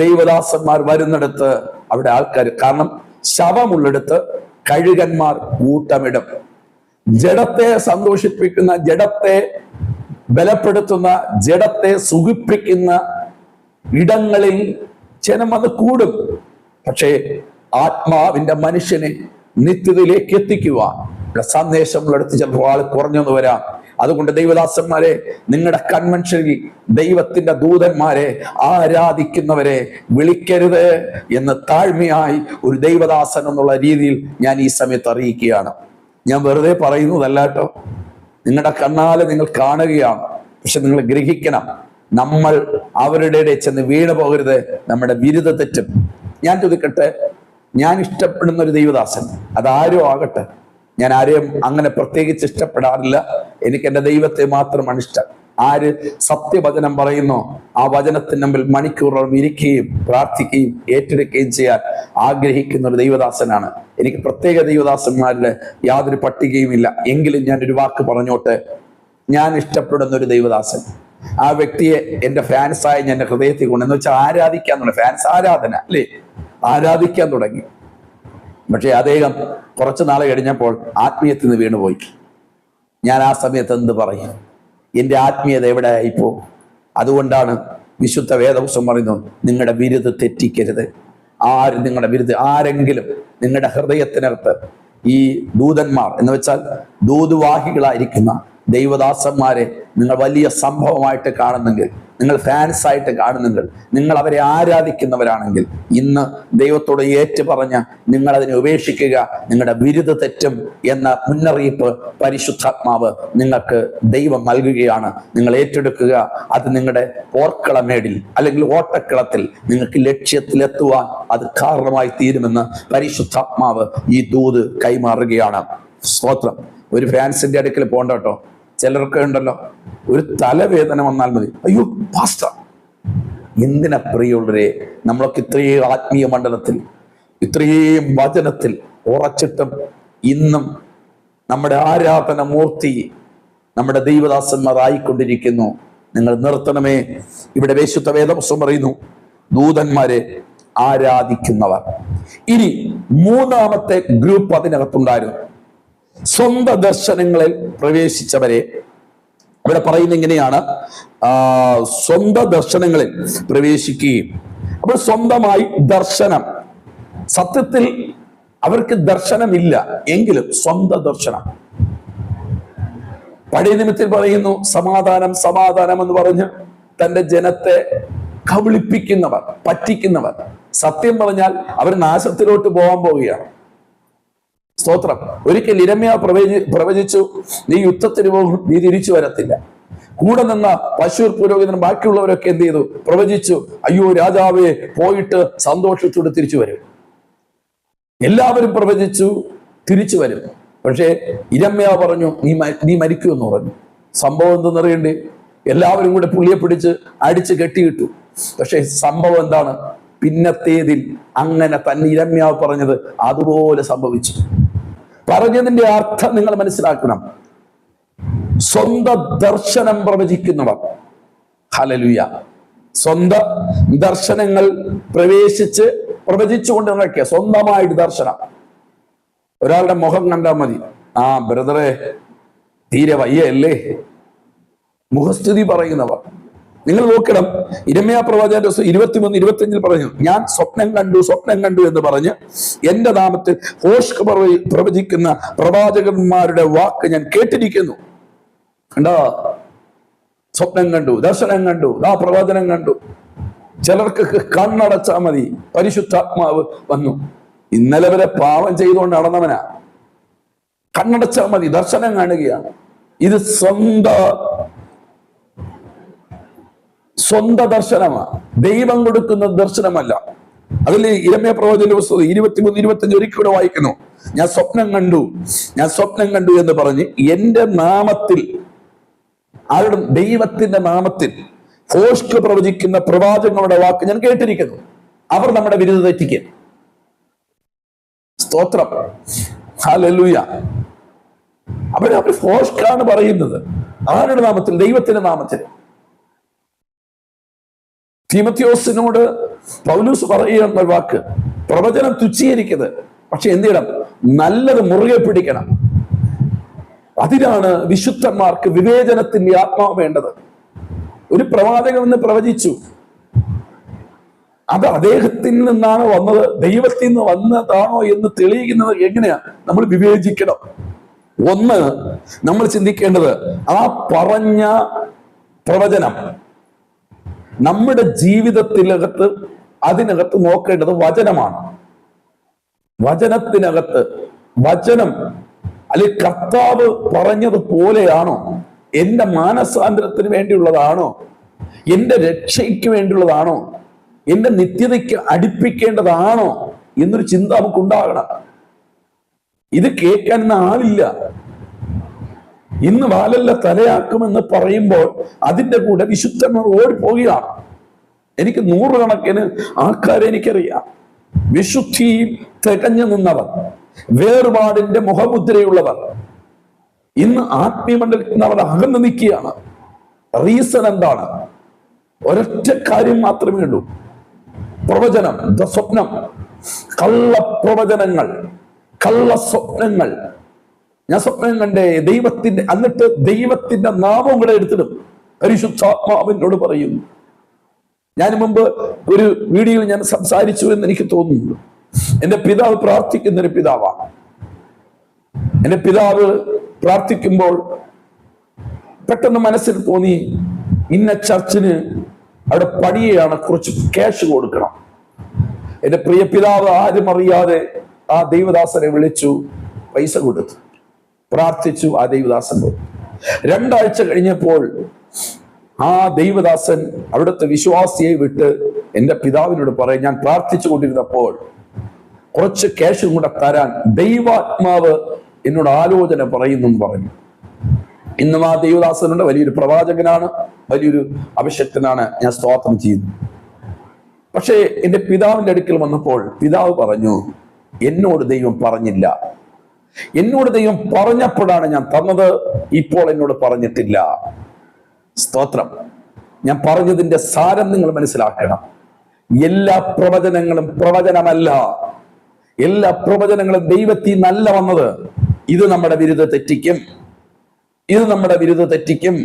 ദൈവദാസന്മാർ വരുന്നിടത്ത് അവിടെ ആൾക്കാർ, കാരണം ശവമുള്ളിടത്ത് കഴുകന്മാർ കൂട്ടമിടും. ജഡത്തെ സന്തോഷിപ്പിക്കുന്ന, ജഡത്തെ ബലപ്പെടുത്തുന്ന, ജഡത്തെ സുഖിപ്പിക്കുന്ന ഇടങ്ങളിൽ ജനം അത് കൂടും. പക്ഷേ ആത്മാവിന്റെ മനുഷ്യനെ നിത്യതയിലേക്ക് എത്തിക്കുവാൻ സന്ദേശങ്ങളെടുത്ത് ചിലപ്പോൾ ആൾ കുറഞ്ഞെന്ന് വരാം. അതുകൊണ്ട് ദൈവദാസന്മാരെ, നിങ്ങളുടെ കൺവെൻഷനിൽ ദൈവത്തിന്റെ ദൂതന്മാരെ ആരാധിക്കുന്നവരെ വിളിക്കരുത് എന്ന് താഴ്മയായി ഒരു ദൈവദാസൻ എന്നുള്ള രീതിയിൽ ഞാൻ ഈ സമയത്ത് അറിയിക്കുകയാണ്. ഞാൻ വെറുതെ പറയുന്നതല്ല കേട്ടോ, നിങ്ങളുടെ കണ്ണാലെ നിങ്ങൾ കാണുകയാണ്. പക്ഷെ നിങ്ങൾ ഗ്രഹിക്കണം, നമ്മൾ അവരുടെ ഇടയിൽ ചെന്ന് വീണു പോകരുത്, നമ്മുടെ വിരുദ്ധ തെറ്റും. ഞാൻ ചോദിക്കട്ടെ, ഞാൻ ഇഷ്ടപ്പെടുന്ന ഒരു ദൈവദാസൻ, അതാരോ ആകട്ടെ, ഞാൻ ആരെയും അങ്ങനെ പ്രത്യേകിച്ച് ഇഷ്ടപ്പെടാറില്ല. എനിക്ക് എൻ്റെ ദൈവത്തെ മാത്രമാണ് ഇഷ്ടം. ആര് സത്യവചനം പറയുന്നോ ആ വചനത്തിന് മുമ്പിൽ മണിക്കൂറുകൾ ഇരിക്കുകയും പ്രാർത്ഥിക്കുകയും ഏറ്റെടുക്കുകയും ചെയ്യാൻ ആഗ്രഹിക്കുന്ന ഒരു ദൈവദാസനാണ്. എനിക്ക് പ്രത്യേക ദൈവദാസന്മാരുടെ യാതൊരു പട്ടികയും ഇല്ല. എങ്കിലും ഞാൻ ഒരു വാക്ക് പറഞ്ഞോട്ടെ, ഞാൻ ഇഷ്ടപ്പെടുന്ന ഒരു ദൈവദാസൻ, ആ വ്യക്തിയെ എൻ്റെ ഫാൻസായി ഞാൻ എൻ്റെ ഹൃദയത്തിൽ കൊണ്ട്, എന്ന് വെച്ചാൽ ആരാധിക്കാൻ തുടങ്ങി. ഫാൻസ് ആരാധന അല്ലേ, ആരാധിക്കാൻ തുടങ്ങി. പക്ഷെ അദ്ദേഹം കുറച്ചു നാൾ കഴിഞ്ഞപ്പോൾ ആത്മീയത്തിൽ നിന്ന് വീണുപോയി. ഞാൻ ആ സമയത്ത് എന്ത് പറയും? എൻ്റെ ആത്മീയത എവിടെ ആയിപ്പോ? അതുകൊണ്ടാണ് വിശുദ്ധ വേദപുസ്തകം പറയുന്നു, നിങ്ങളുടെ വിരുദ്ധ തെറ്റിക്കരുത്. നിങ്ങളുടെ വിരുദ്ധ ആരെങ്കിലും നിങ്ങളുടെ ഹൃദയത്തിനകത്ത് ഈ ദൂതന്മാർ എന്ന് വെച്ചാൽ ദൂതുവാഹികളായിരിക്കുന്ന ദൈവദാസന്മാരെ നിങ്ങൾ വലിയ സംഭവമായിട്ട് കാണുന്നെങ്കിൽ, നിങ്ങൾ ഫാൻസ് ആയിട്ട് കാണുന്നെങ്കിൽ, നിങ്ങൾ അവരെ ആരാധിക്കുന്നവരാണെങ്കിൽ, ഇന്ന് ദൈവത്തോട് ഏറ്റു പറഞ്ഞ് നിങ്ങൾ അതിനെ ഉപേക്ഷിക്കുക. നിങ്ങളുടെ വിരുദ്ധ തെറ്റും എന്ന മുന്നറിയിപ്പ് പരിശുദ്ധാത്മാവ് നിങ്ങൾക്ക് ദൈവം നൽകുകയാണ്. നിങ്ങൾ ഏറ്റെടുക്കുക. അത് നിങ്ങളുടെ പോർക്കളമേടിൽ അല്ലെങ്കിൽ ഓട്ടക്കളത്തിൽ നിങ്ങൾക്ക് ലക്ഷ്യത്തിലെത്തുവാൻ അത് കാരണമായി തീരുമെന്ന് പരിശുദ്ധാത്മാവ് ഈ ദൂത് കൈമാറുകയാണ്. സ്തോത്രം. ഒരു ഫാൻസിന്റെ അടുക്കൽ പോകണ്ട കേട്ടോ. ചിലർക്ക് ഉണ്ടല്ലോ, ഒരു തലവേദന വന്നാൽ മതി, അയ്യോ പാസ്റ്റർ. എന്തിനാ പ്രിയമുള്ളവരെ, നമ്മളൊക്കെ ഇത്രയും ആത്മീയ മണ്ഡലത്തിൽ, ഇത്രയും വചനത്തിൽ ഉറച്ചിട്ടും ഇന്നും നമ്മുടെ ആരാധന മൂർത്തി നമ്മുടെ ദൈവദാസന്മാർ ആയിക്കൊണ്ടിരിക്കുന്നു. നിങ്ങൾ നിർത്തണമേ. ഇവിടെ വിശുദ്ധ വേദപുസ്തകം പറയുന്നു, ദൂതന്മാരെ ആരാധിക്കുന്നവർ. ഇനി മൂന്നാമത്തെ ഗ്രൂപ്പ് അതിനകത്തുണ്ടായിരുന്നു, സ്വന്തം ദർശനങ്ങളിൽ പ്രവേശിച്ചവരെ. ഇവിടെ പറയുന്നത് ഇങ്ങനെയാണ്, സ്വന്തം ദർശനങ്ങളിൽ പ്രവേശിക്കുകയും. അപ്പോൾ സ്വന്തമായി ദർശനം, സത്യത്തിൽ അവർക്ക് ദർശനമില്ല എങ്കിലും സ്വന്തം ദർശനം. പഴയ നിമിത്തിൽ പറയുന്നു, സമാധാനം സമാധാനം എന്ന് പറഞ്ഞ് തന്റെ ജനത്തെ കബളിപ്പിക്കുന്നവർ, പറ്റിക്കുന്നവർ. സത്യം പറഞ്ഞാൽ അവർ നാശത്തിലോട്ട് പോകാൻ പോവുകയാണ്. സ്തോത്രം. ഒരിക്കൽ ഇരമ്യാ പ്രവചിച്ചു, നീ യുദ്ധത്തിന് പോകും, നീ തിരിച്ചു വരത്തില്ല. കൂടെ നിന്ന പശൂർ പുരോഹിതനും ബാക്കിയുള്ളവരൊക്കെ എന്ത് ചെയ്തു? പ്രവചിച്ചു, അയ്യോ രാജാവേ, പോയിട്ട് സന്തോഷത്തോടെ തിരിച്ചു വരും. എല്ലാവരും പ്രവചിച്ചു തിരിച്ചു വരും. പക്ഷേ ഇരമ്യാ പറഞ്ഞു, നീ മരിക്കുമെന്ന് പറഞ്ഞു. സംഭവം എന്തെന്നറിയണ്ടേ? എല്ലാവരും കൂടെ പുള്ളിയെ പിടിച്ച് അടിച്ച് കെട്ടിയിട്ടു. പക്ഷെ സംഭവം എന്താണ്? പിന്നത്തേതിൽ അങ്ങനെ തന്നെ ഇരമ്യാ പറഞ്ഞത് അതുപോലെ സംഭവിച്ചു. പറഞ്ഞതിന്റെ അർത്ഥം നിങ്ങൾ മനസ്സിലാക്കണം. സ്വന്തം ദർശനം പ്രവചിക്കുന്നവർ, ഹല്ലേലൂയ, സ്വന്തം ദർശനങ്ങൾ പ്രവചിച്ചുകൊണ്ട് നടക്കുക. സ്വന്തമായിട്ട് ദർശനം. ഒരാളുടെ മുഖം കണ്ടാൽ മതി, ആ ബ്രദറെ തീരെ വയ്യല്ലേ, മുഖസ്തുതി പറയുന്നവർ. നിങ്ങൾ നോക്കണം, ഇരമ്യാ പ്രവാചകന്റെ 23-25 പറഞ്ഞു, ഞാൻ സ്വപ്നം കണ്ടു എന്ന് പറഞ്ഞ് എന്റെ നാമത്തിൽ ഭോഷ്ക് പ്രവചിക്കുന്ന പ്രവാചകന്മാരുടെ വാക്ക് ഞാൻ കേട്ടിരിക്കുന്നു. കണ്ടോ? സ്വപ്നം കണ്ടു, ദർശനം കണ്ടു, പ്രവചനം കണ്ടു. ചിലർക്ക് കണ്ണടച്ചാൽ മതി, പരിശുദ്ധാത്മാവ് വന്നു. ഇന്നലെ വരെ പാവം ചെയ്തുകൊണ്ട് നടന്നവനാ, കണ്ണടച്ചാൽ മതി, ദർശനം കാണുകയാണ്. ഇത് സ്വന്തം ദർശനമാണ്, ദൈവം കൊടുക്കുന്ന ദർശനമല്ല. അതിൽ ഇരമ്യാ പ്രവചന പുസ്തകം 23-25 ഒരിക്കലും വായിക്കുന്നു, ഞാൻ സ്വപ്നം കണ്ടു എന്ന് പറഞ്ഞ് എന്റെ നാമത്തിൽ, ആരുടെ? ദൈവത്തിന്റെ നാമത്തിൽ ഭോഷ്ക് പ്രവചിക്കുന്ന പ്രവാചകങ്ങളുടെ വാക്ക് ഞാൻ കേട്ടിരിക്കുന്നു. അവർ നമ്മുടെ വിരുദ്ധ തെറ്റിക്കുക. സ്തോത്രം, ഹല്ലേലൂയ. അവർ ഭോഷ്കാണ് പറയുന്നത്. ആരുടെ നാമത്തിൽ? ദൈവത്തിന്റെ നാമത്തിൽ. തീമോഥെയോസിനോട് പൗലോസ് പറയുന്ന വാക്ക്, പ്രവചനം തുച്ഛീകരിക്കരുത്, പക്ഷെ എന്ത് ചെയ്യണം? നല്ലത് മുറുകെ പിടിക്കണം. അതിനാണ് വിശുദ്ധന്മാർക്ക് വിവേചനത്തിന്റെ ആത്മാവ് വേണ്ടത്. ഒരു പ്രവാചകൻ എന്ന് പ്രവചിച്ചു, അത് അദ്ദേഹത്തിൽ നിന്നാണ് വന്നത്, ദൈവത്തിൽ നിന്ന് വന്നതാണോ എന്ന് തെളിയിക്കുന്നത് എങ്ങനെയാ? നമ്മൾ വിവേചിക്കണം. ഒന്ന്, നമ്മൾ ചിന്തിക്കേണ്ടത് ആ പറഞ്ഞ പ്രവചനം നമ്മുടെ ജീവിതത്തിനകത്ത്, അതിനകത്ത് നോക്കേണ്ടത് വചനമാണ്. വചനത്തിനകത്ത്, വചനം അല്ലെങ്കിൽ കർത്താവ് പറഞ്ഞതുപോലെയാണോ? എന്റെ മാനസാന്തരത്തിന് വേണ്ടിയുള്ളതാണോ? എന്റെ രക്ഷയ്ക്ക് വേണ്ടിയുള്ളതാണോ? എന്റെ നിത്യതയ്ക്ക് അടുപ്പിക്കേണ്ടതാണോ എന്നൊരു ചിന്ത നമുക്കുണ്ടാകണം. ഇത് കേൾക്കാൻ ആളില്ല. ഇന്ന് വാലല്ല തലയാക്കുമെന്ന് പറയുമ്പോൾ അതിന്റെ കൂടെ വിശുദ്ധന്മാർ ഓടിപ്പോവുകയാണ്. എനിക്ക് 100 കണക്കിന് ആൾക്കാരെ എനിക്കറിയാം. വിശുദ്ധിയിൽ തികഞ്ഞു നിന്നവർ, വേർപാടിന്റെ മുഖമുദ്രയുള്ളവർ ഇന്ന് ആത്മീയമണ്ഡലത്തിൽ അവർ അകന്നു നിൽക്കുകയാണ്. റീസൺ എന്താണ്? ഒരൊറ്റ കാര്യം മാത്രമേ ഉള്ളൂ, പ്രവചനം, സ്വപ്നം, കള്ളപ്രവചനങ്ങൾ, കള്ള സ്വപ്നങ്ങൾ. ഞാൻ സ്വപ്നം കണ്ടേ ദൈവത്തിന്റെ, എന്നിട്ട് ദൈവത്തിന്റെ നാമം കൂടെ എടുത്തിടും. പരിശുദ്ധാത്മാവിനോട് പറയുന്നു. ഞാൻ മുമ്പ് ഒരു വീഡിയോയിൽ ഞാൻ സംസാരിച്ചു എന്ന് എനിക്ക് തോന്നുന്നു. എന്റെ പിതാവ് പ്രാർത്ഥിക്കുന്നൊരു പിതാവാണ്. എന്റെ പിതാവ് പ്രാർത്ഥിക്കുമ്പോൾ പെട്ടെന്ന് മനസ്സിൽ തോന്നി, ഇന്ന ചർച്ചിന് അവിടെ പണിയാണ്, കുറച്ച് ക്യാഷ് കൊടുക്കണം. എന്റെ പ്രിയ പിതാവ് ആരും അറിയാതെ ആ ദൈവദാസനെ വിളിച്ചു, പൈസ കൊടുത്തു, പ്രാർത്ഥിച്ചു. ആ ദൈവദാസൻ പോയി. 2 ആഴ്ച കഴിഞ്ഞപ്പോൾ ആ ദൈവദാസൻ അവിടുത്തെ വിശ്വാസിയെ വിട്ട് എന്റെ പിതാവിനോട് പറയും, ഞാൻ പ്രാർത്ഥിച്ചു കൊണ്ടിരുന്നപ്പോൾ കുറച്ച് ക്യാഷും കൂടെ തരാൻ ദൈവാത്മാവ് എന്നോട് ആലോചന പറയുന്നു പറഞ്ഞു. ഇന്നും ആ ദൈവദാസനുണ്ട്, വലിയൊരു പ്രവാചകനാണ്, വലിയൊരു അഭിഷക്തനാണ്, ഞാൻ സ്തോത്രം ചെയ്യുന്നു. പക്ഷേ എൻ്റെ പിതാവിൻ്റെ അടുക്കൽ വന്നപ്പോൾ പിതാവ് പറഞ്ഞു, എന്നോട് ദൈവം പറഞ്ഞില്ല. എന്നോട് ദൈവം പറഞ്ഞപ്പോഴാണ് ഞാൻ തന്നത്, ഇപ്പോൾ എന്നോട് പറഞ്ഞിട്ടില്ല. സ്തോത്രം. ഞാൻ പറഞ്ഞതിന്റെ സാരം നിങ്ങൾ മനസ്സിലാക്കണം. എല്ലാ പ്രവചനങ്ങളും പ്രവചനമല്ല. എല്ലാ പ്രവചനങ്ങളും ദൈവത്തിൽ നിന്നല്ല വന്നത്. ഇത് നമ്മുടെ വിരുദ്ധ തെറ്റിക്കും, ഇത് നമ്മുടെ വിരുദ്ധ തെറ്റിക്കും.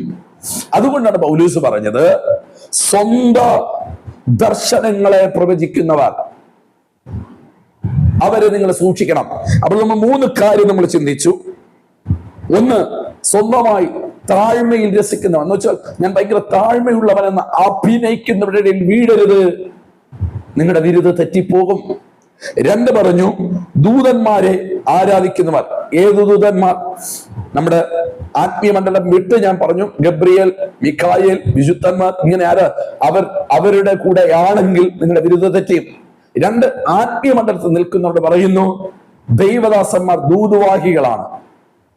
അതുകൊണ്ടാണ് പൗലോസ് പറഞ്ഞത്, സ്വന്തം ദർശനങ്ങളെ പ്രവചിക്കുന്നവർ അവരെ നിങ്ങൾ സൂക്ഷിക്കണം. അപ്പോൾ നമ്മൾ 3 കാര്യം നമ്മൾ ചിന്തിച്ചു. ഒന്ന്, സ്വന്തമായി താഴ്മയിൽ രസിക്കുന്നവൻ എന്ന് വെച്ചാൽ ഞാൻ ഭയങ്കര താഴ്മയുള്ളവനെന്ന് അഭിനയിക്കുന്നവരുടെ ഇടയിൽ വീഴരുത്, നിങ്ങളുടെ വിരുദ്ധ തെറ്റിപ്പോകും. 2 പറഞ്ഞു, ദൂതന്മാരെ ആരാധിക്കുന്നവർ. ഏത് ദൂതന്മാർ? നമ്മുടെ ആത്മീയ മണ്ഡലം വിട്ട് ഞാൻ പറഞ്ഞു, ഗബ്രിയേൽ, മിഖായേൽ, വിശുദ്ധന്മാർ, ഇങ്ങനെ അവരുടെ കൂടെ ആണെങ്കിൽ നിങ്ങളുടെ വിരുദ്ധ തെറ്റിയും. 2, ആത്മീയ മണ്ഡലത്തിൽ നിൽക്കുന്നവർ പറയുന്നു, ദൈവദാസന്മാർ ദൂതുവാഹികളാണ്,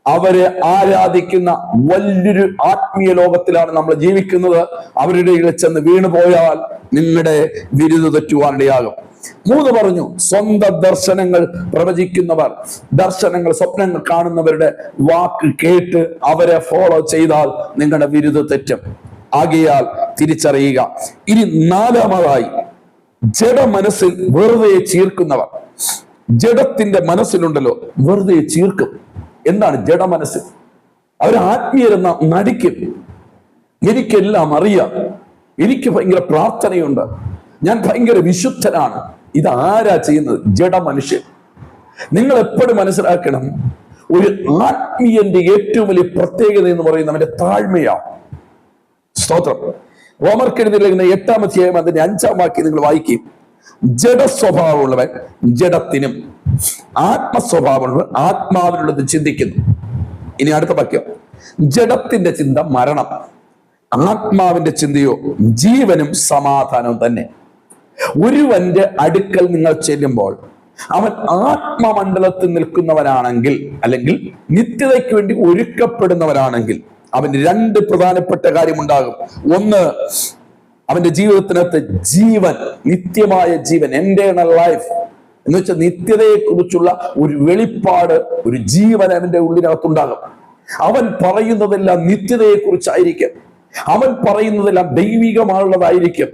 അവരെ ആരാധിക്കുന്ന വലിയൊരു ആത്മീയ ലോകത്തിലാണ് നമ്മൾ ജീവിക്കുന്നത്. അവരുടെ ഇടയിൽ ചെന്ന് വീണുപോയാൽ നിങ്ങളുടെ വിരുദ്ധ തെറ്റുവാനിടയാകും. 3 പറഞ്ഞു, സ്വന്തം ദർശനങ്ങൾ പ്രവചിക്കുന്നവർ. ദർശനങ്ങൾ, സ്വപ്നങ്ങൾ കാണുന്നവരുടെ വാക്ക് കേട്ട് അവരെ ഫോളോ ചെയ്താൽ നിങ്ങളുടെ വിരുദ്ധ തെറ്റും. ആകയാൽ തിരിച്ചറിയുക. ഇനി 4-മതായി, ജഡ മനസ്സിൽ വെറുതെ ചീർക്കുന്നവർ. ജഡത്തിന്റെ മനസ്സിലുണ്ടല്ലോ വെറുതെ ചീർക്കും. എന്താണ് ജഡ മനസ്സ്? അവർ ആത്മീയരെന്ന നടിക്കും. എനിക്കെല്ലാം അറിയാം, എനിക്ക് ഭയങ്കര പ്രാർത്ഥനയുണ്ട്, ഞാൻ ഭയങ്കര വിശുദ്ധനാണ്. ഇതാരാ ചെയ്യുന്നത്? ജഡ മനുഷ്യൻ. നിങ്ങൾ എപ്പോഴും മനസ്സിലാക്കണം, ഒരു ആത്മീയന്റെ ഏറ്റവും വലിയ പ്രത്യേകത എന്ന് പറയുന്നത് അവന്റെ താഴ്മയാണ്. സ്തോത്രം. റോമർക്കെഴുതിയിരിക്കുന്ന 8-ാം അധ്യായം അതിന്റെ 5-ാം വാക്യം നിങ്ങൾ വായിക്കും. ജഡ സ്വഭാവമുള്ളവൻ ജഡത്തിനും, ആത്മസ്വഭാവമുള്ളവൻ ആത്മാവിനുള്ളത് ചിന്തിക്കുന്നു. ഇനി അടുത്ത വാക്യം, ജഡത്തിന്റെ ചിന്ത മരണം, ആത്മാവിന്റെ ചിന്തയോ ജീവനും സമാധാനവും തന്നെ. ഒരുവന്റെ അടുക്കൽ നിങ്ങൾ ചെല്ലുമ്പോൾ അവൻ ആത്മമണ്ഡലത്തിൽ നിൽക്കുന്നവനാണെങ്കിൽ, അല്ലെങ്കിൽ നിത്യതയ്ക്ക് വേണ്ടി ഒരുക്കപ്പെടുന്നവരാണെങ്കിൽ, അവന് 2 പ്രധാനപ്പെട്ട കാര്യമുണ്ടാകും. ഒന്ന്, അവന്റെ ജീവിതത്തിനകത്ത് ജീവൻ, നിത്യമായ ജീവൻ, എൻ്റേണൽ ലൈഫ് എന്ന് വെച്ചാൽ നിത്യതയെ കുറിച്ചുള്ള ഒരു വെളിപ്പാട്, ഒരു ജീവൻ അവന്റെ ഉള്ളിനകത്തുണ്ടാകും. അവൻ പറയുന്നതെല്ലാം നിത്യതയെ കുറിച്ചായിരിക്കും. അവൻ പറയുന്നതെല്ലാം ദൈവികമായുള്ളതായിരിക്കും.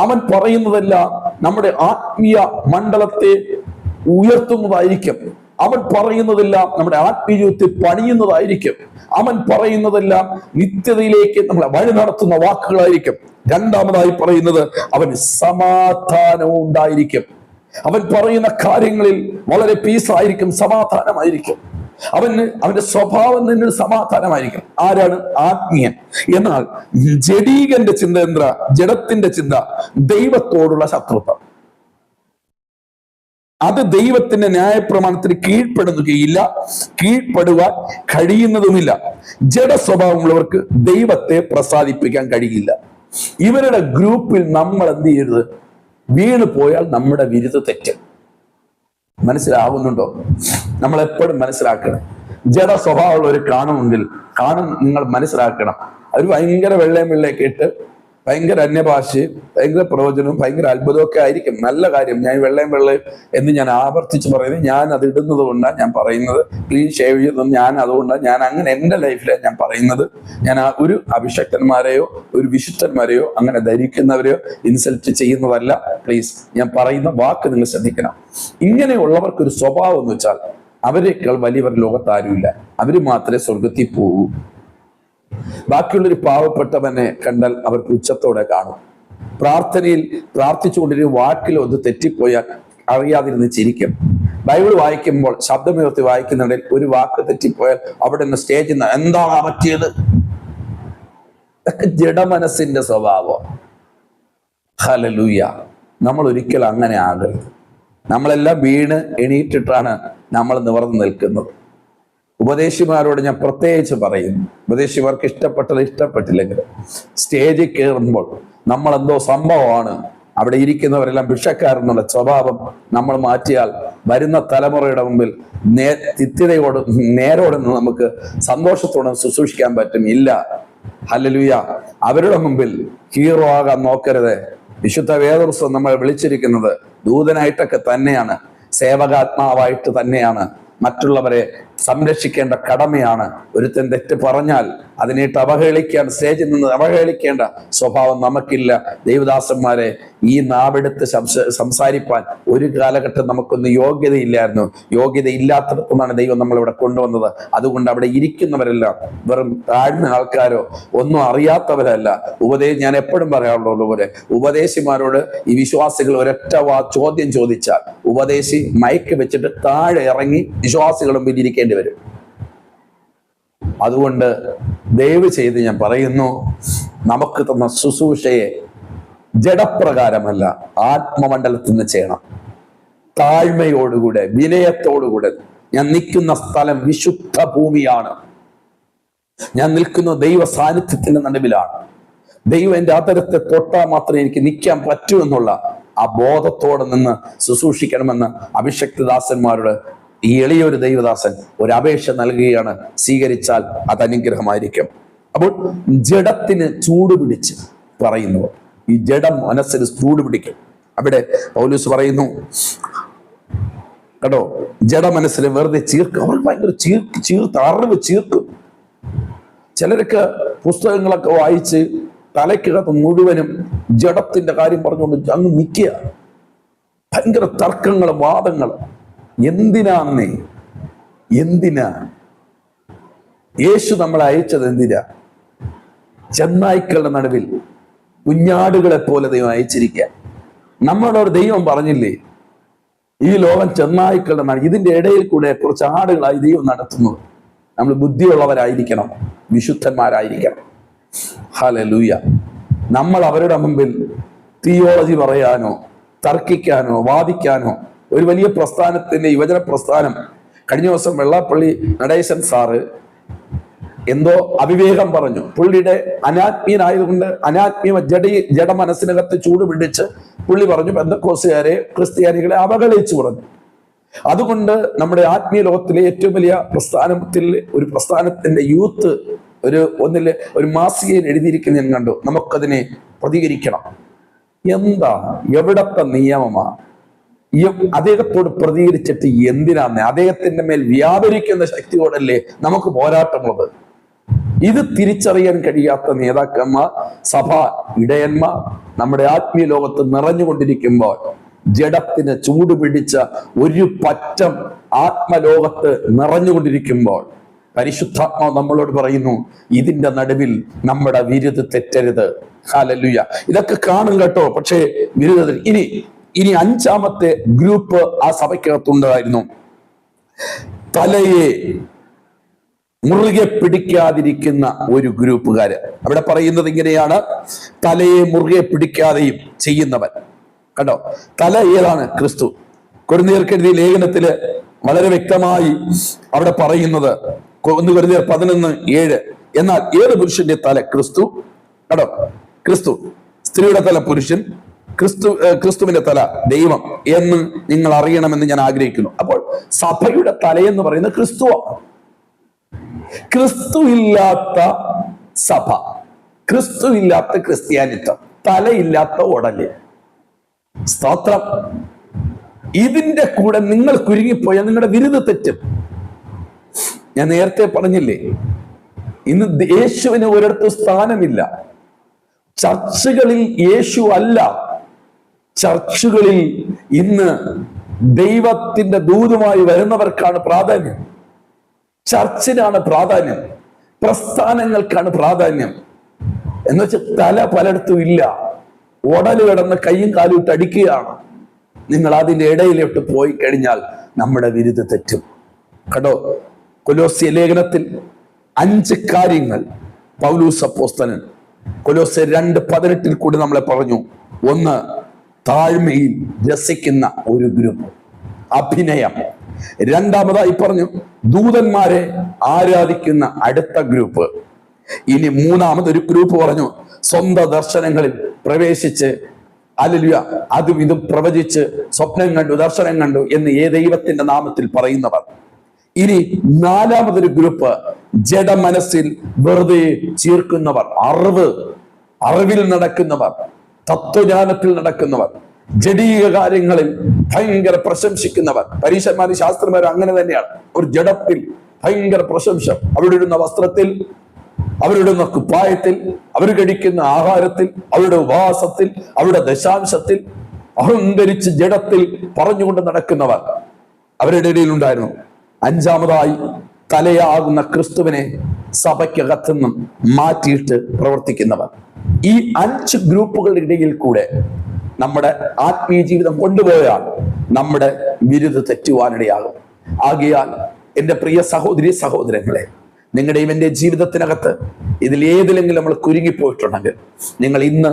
അവൻ പറയുന്നതെല്ലാം നമ്മുടെ ആത്മീയ മണ്ഡലത്തെ ഉയർത്തുന്നതായിരിക്കും. അവൻ പറയുന്നതെല്ലാം നമ്മുടെ ആത്മീയ ജീവിതത്തെ പണിയുന്നതായിരിക്കും. അവൻ പറയുന്നതെല്ലാം നിത്യതയിലേക്ക് നമ്മളെ വഴി നടത്തുന്ന വാക്കുകളായിരിക്കും. 2-മതായി പറയുന്നത്, അവന് സമാധാനവും ഉണ്ടായിരിക്കും. അവൻ പറയുന്ന കാര്യങ്ങളിൽ വളരെ പീസായിരിക്കും, സമാധാനമായിരിക്കും. അവന്റെ സ്വഭാവം തന്നെ സമാധാനമായിരിക്കും. ആരാണ്? ആത്മീയൻ. എന്നാൽ ജഡീകന്റെ ചിന്ത എന്താ? ജഡത്തിന്റെ ചിന്ത ദൈവത്തോടുള്ള ശത്രുത്വം. അത് ദൈവത്തിന്റെ ന്യായപ്രമാണത്തിന് കീഴ്പ്പെടുകയില്ല, കീഴ്പ്പെടുവാൻ കഴിയുന്നതുമില്ല. ജഡ സ്വഭാവമുള്ളവർക്ക് ദൈവത്തെ പ്രസാദിപ്പിക്കാൻ കഴിയില്ല. ഇവരുടെ ഗ്രൂപ്പിൽ നമ്മൾ എന്ത് ചെയ്യരുത്? വീണ് പോയാൽ നമ്മുടെ വിരുദ്ധ തെറ്റ്. മനസ്സിലാവുന്നുണ്ടോ? നമ്മൾ എപ്പോഴും മനസ്സിലാക്കണം. ജഡ സ്വഭാവമുള്ളവർ നിങ്ങൾ മനസ്സിലാക്കണം. അവർ ഭയങ്കര വെള്ളയൊക്കെ ഇട്ട് ഭയങ്കര അന്യഭാഷയും ഭയങ്കര പ്രവചനവും ഭയങ്കര അത്ഭുതമൊക്കെ ആയിരിക്കും. നല്ല കാര്യം. ഞാൻ വെള്ളയും എന്ന് ഞാൻ ആവർത്തിച്ച് പറയുന്നത്, ഞാൻ അത് ഇടുന്നത് കൊണ്ടാണ് ഞാൻ പറയുന്നത്. ക്ലീൻ ഷേവ് ചെയ്തൊന്നും ഞാൻ അതുകൊണ്ടാണ് ഞാൻ അങ്ങനെ എൻ്റെ ലൈഫിലാണ് ഞാൻ പറയുന്നത്. ഞാൻ ഒരു അഭിഷക്തന്മാരെയോ ഒരു വിശുദ്ധന്മാരെയോ അങ്ങനെ ധരിക്കുന്നവരെയോ ഇൻസൾട്ട് ചെയ്യുന്നതല്ല. പ്ലീസ്, ഞാൻ പറയുന്ന വാക്ക് നിങ്ങൾ ശ്രദ്ധിക്കണം. ഇങ്ങനെയുള്ളവർക്കൊരു സ്വഭാവം എന്ന് വെച്ചാൽ അവരെക്കാൾ വലിയവർ ലോകത്താരുമില്ല. അവര് മാത്രമേ സ്വർഗത്തിൽ പോകൂ. ബാക്കിയുള്ളൊരു പാവപ്പെട്ടവനെ കണ്ടാൽ അവർക്ക് ഉച്ചത്തോടെ കാണും. പ്രാർത്ഥനയിൽ പ്രാർത്ഥിച്ചുകൊണ്ടിരിക്കുന്ന വാക്കിലോ ഒന്ന് തെറ്റിപ്പോയാൽ അറിയാതിരുന്ന് ചിരിക്കും. ബൈബിൾ വായിക്കുമ്പോൾ ശബ്ദമുയർത്തി വായിക്കുന്നുണ്ടെങ്കിൽ ഒരു വാക്ക് തെറ്റിപ്പോയാൽ അവിടെ നിന്ന് സ്റ്റേജിൽ നിന്ന് എന്താ പറ്റിയത്? ഇതൊക്കെ ജഡമനസ്സിന്റെ സ്വഭാവം. ഹല്ലേലൂയ. നമ്മൾ ഒരിക്കലും അങ്ങനെ ആകരുത്. നമ്മളെല്ലാം വീണ് എണീറ്റിട്ടാണ് നമ്മൾ നിവർന്ന് നിൽക്കുന്നത്. ഉപദേശിമാരോട് ഞാൻ പ്രത്യേകിച്ച് പറയുന്നു, ഉപദേശിമാർക്ക് ഇഷ്ടപ്പെട്ടത് ഇഷ്ടപ്പെട്ടില്ലെങ്കിലും സ്റ്റേജിൽ കയറുമ്പോൾ നമ്മൾ എന്തോ സംഭവമാണ്, അവിടെ ഇരിക്കുന്നവരെല്ലാം ഭിക്ഷക്കാരെന്നുള്ള സ്വഭാവം നമ്മൾ മാറ്റിയാൽ വരുന്ന തലമുറയുടെ മുമ്പിൽ തിത്യതയോട് നേരോടെ നമുക്ക് സന്തോഷത്തോടെ ശുശ്രൂഷിക്കാൻ പറ്റും. ഇല്ല, ഹല്ലേലൂയ. അവരുടെ മുമ്പിൽ ഹീറോ ആകാൻ നോക്കരുത്. വിശുദ്ധ വേദപുസ്തകം നമ്മൾ വിളിച്ചിരിക്കുന്നത് ദൂതനായിട്ടൊക്കെ തന്നെയാണ്, സേവകാത്മാവായിട്ട് തന്നെയാണ്. മറ്റുള്ളവരെ സംരക്ഷിക്കേണ്ട കടമയാണ്. ഒരുത്തൻ തെറ്റ് പറഞ്ഞാൽ അതിനായിട്ട് അവഹേളിക്കാൻ, സ്റ്റേജിൽ നിന്ന് അവഹേളിക്കേണ്ട സ്വഭാവം നമുക്കില്ല. ദൈവദാസന്മാരെ, ഈ നാവെടുത്ത് സംസാരിപ്പാൻ ഒരു കാലഘട്ടം നമുക്കൊന്നും യോഗ്യതയില്ലായിരുന്നു. യോഗ്യത ഇല്ലാത്തടത്തുനിന്നാണ് ദൈവം നമ്മളിവിടെ കൊണ്ടുവന്നത്. അതുകൊണ്ട് അവിടെ ഇരിക്കുന്നവരെല്ലാം വെറും താഴ്ന്ന ആൾക്കാരോ ഒന്നും അറിയാത്തവരല്ല. ഞാൻ എപ്പോഴും പറയാറുള്ള പോലെ ഉപദേശിമാരോട് ഈ വിശ്വാസികൾ ഒരൊറ്റ ചോദ്യം ചോദിച്ചാൽ ഉപദേശി മയക്ക് വെച്ചിട്ട് താഴെ ഇറങ്ങി വിശ്വാസികളും പിന്നിരിക്കേണ്ടി വരും. അതുകൊണ്ട് ദയവ് ചെയ്ത് ഞാൻ പറയുന്നു, നമുക്ക് തന്ന ശുശ്രൂഷയെ ജഡപ്രകാരമല്ല, ആത്മമണ്ഡലത്തിൽ നിന്ന് ചെയ്യണം. താഴ്മയോടുകൂടെ, വിനയത്തോടുകൂടെ. ഞാൻ നിൽക്കുന്ന സ്ഥലം വിശുദ്ധ ഭൂമിയാണ്. ഞാൻ നിൽക്കുന്ന ദൈവ സാന്നിധ്യത്തിന്റെ നടുവിലാണ്. ദൈവം എൻ്റെ ആദരത്തെ തൊട്ടാൽ മാത്രമേ എനിക്ക് നിൽക്കാൻ പറ്റൂ എന്നുള്ള ആ ബോധത്തോടെ നിന്ന് ശുശ്രൂഷിക്കണമെന്ന് അഭിഷക്തദാസന്മാരോട് ഈ എളിയൊരു ദൈവദാസൻ ഒരു അപേക്ഷ നൽകുകയാണ്. സ്വീകരിച്ചാൽ അത് അനുഗ്രഹമായിരിക്കും. അപ്പോൾ ജഡത്തിന് ചൂടുപിടിച്ച് പറയുന്നു, ഈ ജഡം മനസ്സിന് ചൂടുപിടിക്കും. അവിടെ പൗലോസ് പറയുന്നു കേട്ടോ, ജഡ മനസ്സിന് വെറുതെ ചീർക്കും. അവർക്ക് ഭയങ്കര അറിവ് ചീർക്കും. ചിലരൊക്കെ പുസ്തകങ്ങളൊക്കെ വായിച്ച് തലയ്ക്കകത്ത് മുഴുവനും ജഡത്തിന്റെ കാര്യം പറഞ്ഞുകൊണ്ട് അങ്ങ് നിൽക്കുക. ഭയങ്കര തർക്കങ്ങളും വാദങ്ങളും. എന്തിനാ യേശു നമ്മളെ അയച്ചത്? എന്തിനാ? ചെന്നായ്ക്കളുടെ നടുവിൽ കുഞ്ഞാടുകളെ പോലെ ദൈവം അയച്ചിരിക്കുക. നമ്മളോട് ദൈവം പറഞ്ഞില്ലേ, ഈ ലോകം ചെന്നായ്ക്കളുടെ നടുവിൽ, ഇതിന്റെ ഇടയിൽ കൂടെ കുറച്ച് ആടുകളായി ദൈവം നടത്തുന്നത്. നമ്മൾ ബുദ്ധിയുള്ളവരായിരിക്കണം, വിശുദ്ധന്മാരായിരിക്കണം. ഹല്ലേലൂയ. നമ്മൾ അവരുടെ മുമ്പിൽ തിയോളജി പറയാനോ തർക്കിക്കാനോ വാദിക്കാനോ, ഒരു വലിയ പ്രസ്ഥാനത്തിന്റെ യുവജന പ്രസ്ഥാനം, കഴിഞ്ഞ ദിവസം വെള്ളാപ്പള്ളി നടേശൻ സാറ് എന്തോ അവിവേകം പറഞ്ഞു. പുള്ളിയുടെ അനാത്മീയനായതുകൊണ്ട് ജഡ മനസ്സിനകത്ത് ചൂട് പിടിച്ച് പുള്ളി പറഞ്ഞു പെന്തക്കോസ്തുകാരെ, ക്രിസ്ത്യാനികളെ അവഗണിച്ചു പറഞ്ഞു. അതുകൊണ്ട് നമ്മുടെ ആത്മീയ ലോകത്തിലെ ഏറ്റവും വലിയ ഒരു പ്രസ്ഥാനത്തിന്റെ യൂത്ത് ഒരു മാസികയിൽ എഴുതിയിരിക്കുന്ന ഞാൻ കണ്ടു. നമുക്കതിനെ പ്രതികരിക്കണം. എന്താ, എവിടത്തെ നിയമമാ? അദ്ദേഹത്തോട് പ്രതികരിച്ചിട്ട് എന്തിനാന്ന്? അദ്ദേഹത്തിന്റെ മേൽ വ്യാപരിക്കുന്ന ശക്തിയോടല്ലേ നമുക്ക് പോരാട്ടമുള്ളത്. ഇത് തിരിച്ചറിയാൻ കഴിയാത്ത നേതാക്കന്മാർ, സഭ ഇടയന്മാർ നമ്മുടെ ആത്മീയ ലോകത്ത് നിറഞ്ഞുകൊണ്ടിരിക്കുമ്പോൾ, ജഡത്തിന് ചൂടുപിടിച്ച ഒരു പറ്റം ആത്മലോകത്ത് നിറഞ്ഞുകൊണ്ടിരിക്കുമ്പോൾ, പരിശുദ്ധാത്മാവ് നമ്മളോട് പറയുന്നു, ഇതിന്റെ നടുവിൽ നമ്മുടെ വിരുത് തെറ്റരുത്. ഹല്ലേലൂയ. ഇതൊക്കെ കാണും കേട്ടോ. പക്ഷേ വിരുദ്ധ ഇനി അഞ്ചാമത്തെ ഗ്രൂപ്പ് ആ സഭയ്ക്കകത്തുണ്ടായിരുന്നു. തലയെ മുറുകെ പിടിക്കാതിരിക്കുന്ന ഒരു ഗ്രൂപ്പുകാര്. അവിടെ പറയുന്നത് ഇങ്ങനെയാണ്, തലയെ മുറുകെ പിടിക്കാതെയും ചെയ്യുന്നവൻ. കണ്ടോ, തല ഏതാണ്? ക്രിസ്തു. കൊരിന്ത്യർക്ക് എഴുതിയ ലേഖനത്തില് വളരെ വ്യക്തമായി അവിടെ പറയുന്നത്, 1 കൊരിന്ത്യർ 11:7, എന്നാൽ ഏത് പുരുഷന്റെ തല? ക്രിസ്തു. കണ്ടോ, ക്രിസ്തു. സ്ത്രീയുടെ തല പുരുഷൻ, ക്രിസ്തുവിന്റെ തല ദൈവം എന്ന് നിങ്ങൾ അറിയണമെന്ന് ഞാൻ ആഗ്രഹിക്കുന്നു. അപ്പോൾ സഭയുടെ തലയെന്ന് പറയുന്നത് ക്രിസ്തുവാണ്. ക്രിസ്തു ഇല്ലാത്ത സഭ, ക്രിസ്തു ഇല്ലാത്ത ക്രിസ്ത്യാനിത്വം, തലയില്ലാത്ത ഉടല്. സ്തോത്രം. ഇതിന്റെ കൂടെ നിങ്ങൾ കുരുങ്ങിപ്പോയാൽ നിങ്ങളുടെ വിരുദ് തെറ്റും. ഞാൻ നേരത്തെ പറഞ്ഞില്ലേ, ഇന്ന് യേശുവിന് ഒരിടത്തും സ്ഥാനമില്ല. ചർച്ചുകളിൽ യേശു അല്ല. ചർച്ചുകളിൽ ഇന്ന് ദൈവത്തിന്റെ ദൂതുമായി വരുന്നവർക്കാണ് പ്രാധാന്യം. ചർച്ചിനാണ് പ്രാധാന്യം, പ്രസ്ഥാനങ്ങൾക്കാണ് പ്രാധാന്യം. എന്നുവെച്ചാൽ തല പലയിടത്തും ഇല്ല. ഉടല് കിടന്ന് കയ്യും കാലും ഇട്ട് അടിക്കുകയാണ്. നിങ്ങൾ അതിന്റെ ഇടയിലോട്ട് പോയി കഴിഞ്ഞാൽ നമ്മുടെ വിരുദ് തെറ്റും. കേട്ടോ, കൊലോസ്യ ലേഖനത്തിൽ 5 കാര്യങ്ങൾ പൗലോസ് അപ്പോസ്തലൻ കൊലോസ്യർ 2:18 കൂടി നമ്മളെ പറഞ്ഞു. 1, താഴ്മയിൽ രസിക്കുന്ന ഒരു ഗ്രൂപ്പ്, അഭിനയം. 2ാമതായി പറഞ്ഞു, ദൂതന്മാരെ ആരാധിക്കുന്ന അടുത്ത ഗ്രൂപ്പ്. ഇനി 3ാമതൊരു ഗ്രൂപ്പ് പറഞ്ഞു, സ്വന്തം ദർശനങ്ങളിൽ പ്രവേശിച്ച് ഹല്ലേലൂയ. അതും ഇതും പ്രവചിച്ച് സ്വപ്നം കണ്ടു, ദർശനം കണ്ടു എന്ന് ദൈവത്തിന്റെ നാമത്തിൽ പറയുന്നവർ. ഇനി നാലാമതൊരു ഗ്രൂപ്പ്, ജഡമനസ്സിൽ വെറുതെ ചീർക്കുന്നവർ, അറിവിൽ നടക്കുന്നവർ, തത്വജ്ഞാനത്തിൽ നടക്കുന്നവർ, ജഡീക കാര്യങ്ങളിൽ ഭയങ്കര പ്രശംസിക്കുന്നവർ. പരീക്ഷന്മാരും ശാസ്ത്രന്മാരും അങ്ങനെ തന്നെയാണ്. ഒരു ജഡത്തിൽ ഭയങ്കര പ്രശംസ. അവരിടുന്ന വസ്ത്രത്തിൽ, അവരിടുന്ന കുപ്പായത്തിൽ, അവർ കഴിക്കുന്ന ആഹാരത്തിൽ, അവരുടെ ഉപവാസത്തിൽ, അവരുടെ ദശാംശത്തിൽ അഹങ്കരിച്ച് ജഡത്തിൽ പറഞ്ഞുകൊണ്ട് നടക്കുന്നവർ അവരുടെ ഇടയിൽ ഉണ്ടായിരുന്നു. അഞ്ചാമതായി, തലയാകുന്ന ക്രിസ്തുവിനെ സഭയ്ക്കകത്തുനിന്നും മാറ്റിയിട്ട് പ്രവർത്തിക്കുന്നവർ. ഈ 5 ഗ്രൂപ്പുകളുടെ ഇടയിൽ കൂടെ നമ്മുടെ ആത്മീയ ജീവിതം കൊണ്ടുപോയാൽ നമ്മുടെ വിരുദ്ധ തെറ്റുവാനിടയാകും. ആകയാൽ എൻ്റെ പ്രിയ സഹോദരി സഹോദരങ്ങളെ, നിങ്ങളുടെയും എൻ്റെ ജീവിതത്തിനകത്ത് ഇതിലേതിലെങ്കിലും നമ്മൾ കുരുങ്ങിപ്പോയിട്ടുണ്ടെങ്കിൽ നിങ്ങൾ ഇന്ന്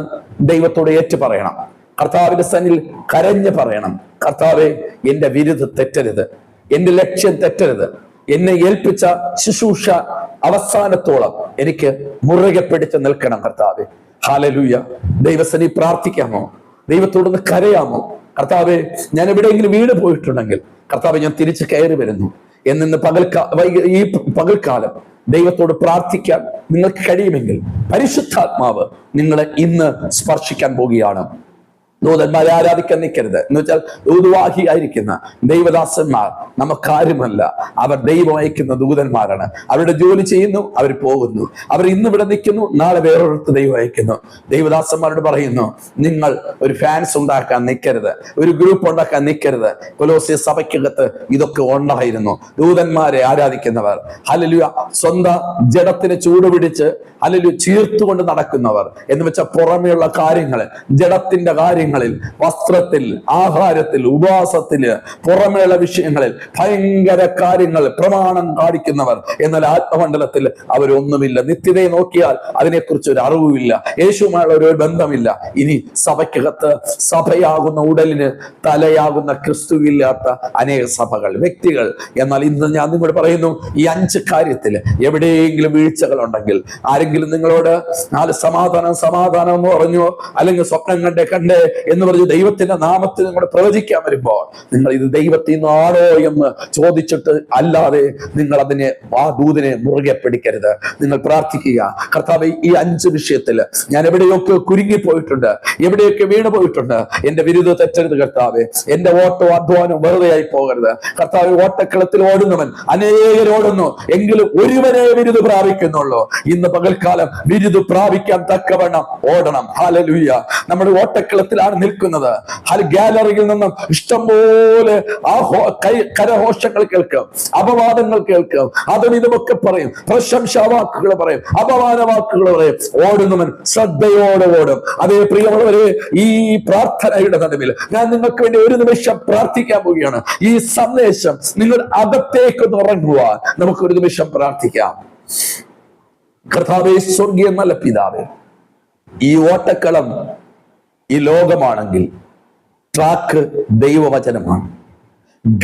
ദൈവത്തോട് ഏറ്റു പറയണം. കർത്താവിന്റെ സന്നിധിയിൽ കരഞ്ഞു പറയണം, കർത്താവേ, എൻ്റെ വിരുദ്ധ തെറ്റരുത്, എൻ്റെ ലക്ഷ്യം തെറ്റരുത്, എന്നെ ഏൽപ്പിച്ച ശുശ്രൂഷ അവസാനത്തോളം എനിക്ക് മുറുകെ പിടിച്ച് നിൽക്കണം കർത്താവേ. ഹല്ലേലൂയ. ദൈവസന്നിധിയിൽ പ്രാർത്ഥിക്കാമോ? ദൈവത്തോടൊന്ന് കരയാമോ? കർത്താവേ, ഞാൻ എവിടെയെങ്കിലും വീണ് പോയിട്ടുണ്ടെങ്കിൽ കർത്താവേ, ഞാൻ തിരിച്ച് കയറി വരുന്നു എന്നിന്ന് ഈ പകൽക്കാലം ദൈവത്തോട് പ്രാർത്ഥിക്കാൻ നിങ്ങൾക്ക് കഴിയുമെങ്കിൽ പരിശുദ്ധാത്മാവ് നിങ്ങളെ ഇന്ന് സ്പർശിക്കാൻ പോവുകയാണ്. ദൂതന്മാരെ ആരാധിക്കാൻ നിൽക്കരുത്. എന്ന് വെച്ചാൽ ദൂതുവാഹിയായിരിക്കുന്ന ദൈവദാസന്മാർ നമുക്കാരുമല്ല, അവർ ദൈവം അയക്കുന്ന ദൂതന്മാരാണ്. അവരുടെ ജോലി ചെയ്യുന്നു, അവർ പോകുന്നു. അവർ ഇന്ന് ഇവിടെ നിൽക്കുന്നു, നാളെ വേറൊരിടത്ത് ദൈവം അയക്കുന്നു. ദൈവദാസന്മാരോട് പറയുന്നു, നിങ്ങൾ ഒരു ഫാൻസ് ഉണ്ടാക്കാൻ നിൽക്കരുത്, ഒരു ഗ്രൂപ്പ് ഉണ്ടാക്കാൻ നിൽക്കരുത്. കൊലോസ്യ സഭയ്ക്കകത്ത് ഇതൊക്കെ ഉണ്ടായിരുന്നു. ദൂതന്മാരെ ആരാധിക്കുന്നവർ, ഹല്ലേലൂയ, സ്വന്തം ജഡത്തിന് ചൂടുപിടിച്ച് ഹല്ലേലൂയ ചീർത്തുകൊണ്ട് നടക്കുന്നവർ, എന്ന് വെച്ചാൽ പുറമെയുള്ള കാര്യങ്ങൾ, ജഡത്തിന്റെ കാര്യങ്ങൾ, വസ്ത്രത്തിൽ, ആഹാരത്തിൽ, ഉപവാസത്തില്, പുറമേയുള്ള വിഷയങ്ങളിൽ ഭയങ്കര കാര്യങ്ങൾ പ്രമാണം കാണിക്കുന്നവർ. എന്നാൽ ആത്മമണ്ഡലത്തിൽ അവരൊന്നുമില്ല. നിത്യതയെ നോക്കിയാൽ അതിനെക്കുറിച്ച് ഒരു അറിവുമില്ല, യേശുവുമായുള്ള ഒരു ബന്ധമില്ല. ഇനി സഭയ്ക്കകത്ത് സഭയാകുന്ന ഉടലിന് തലയാകുന്ന ക്രിസ്തുവില്ലാത്ത അനേക സഭകൾ, വ്യക്തികൾ. എന്നാൽ ഇന്ന് ഞാൻ നിങ്ങളോട് പറയുന്നു, ഈ 5 കാര്യത്തിൽ എവിടെയെങ്കിലും വീഴ്ചകൾ ഉണ്ടെങ്കിൽ, ആരെങ്കിലും നിങ്ങളോട് നാല് സമാധാനം എന്ന് പറഞ്ഞോ, അല്ലെങ്കിൽ സ്വപ്നം കണ്ടേ എന്ന് പറഞ്ഞ് ദൈവത്തിന്റെ നാമത്തിൽ നിങ്ങളുടെ പ്രവചിക്കാൻ വരുമ്പോൾ നിങ്ങൾ ഇത് ദൈവത്തിൽ നിന്നാണോ എന്ന് ചോദിച്ചിട്ട് അല്ലാതെ നിങ്ങൾ ആ ദൂതിനെ മുറുകെ പിടിക്കരുത്. നിങ്ങൾ പ്രാർത്ഥിക്കുക, കർത്താവേ, ഈ 5 വിഷയത്തിൽ ഞാൻ എവിടെയൊക്കെ കുരുങ്ങിപ്പോയിട്ടുണ്ട്, എവിടെയൊക്കെ വീണു പോയിട്ടുണ്ട്, എന്റെ വിരുദ്ധ തെറ്റരുത് കർത്താവേ. എന്റെ ഓട്ടവും അധ്വാനവും വെറുതെയായി പോകരുത് കർത്താവേ. ഓട്ടക്കളത്തിൽ ഓടുന്നവൻ അനേകരോടുന്നു, എങ്കിലും ഒരുവനെ വിരുദ് പ്രാപിക്കുന്നുള്ളൂ. ഇന്ന് പകൽക്കാലം വിരുദ് പ്രാപിക്കാൻ തക്കവണ്ണം ഓടണം. ഹല്ലേലൂയ. നമ്മുടെ ഓട്ടക്കളത്തിലാണ് നിൽക്കുന്നത്. ഗാലറിയിൽ നിന്നും ഇഷ്ടംപോലെ കരഘോഷങ്ങൾ കേൾക്കും, അപവാദങ്ങൾ കേൾക്കും, അതും ഇതുമൊക്കെ പറയും, പ്രശംസാ വാക്കുകൾ പറയും, അപമാന വാക്കുകൾ പറയും. ഓടുന്നവൻ ശ്രദ്ധയോടെ ഓടും. അതേ പ്രിയമുള്ളവരെ, ഈ പ്രാർത്ഥനയുടെ നടുവിൽ ഞാൻ നിങ്ങൾക്ക് വേണ്ടി ഒരു നിമിഷം പ്രാർത്ഥിക്കാൻ പോവുകയാണ്. ഈ സന്ദേശം നിങ്ങൾ അകത്തേക്കൊന്ന് ഉറങ്ങുവാൻ നമുക്കൊരു നിമിഷം പ്രാർത്ഥിക്കാം. കർത്താവേ, സ്വർഗീയ നല്ല പിതാവേ, ഈ ഓട്ടക്കളം ഈ ലോകമാണെങ്കിൽ ട്രാക്ക് ദൈവവചനമാണ്.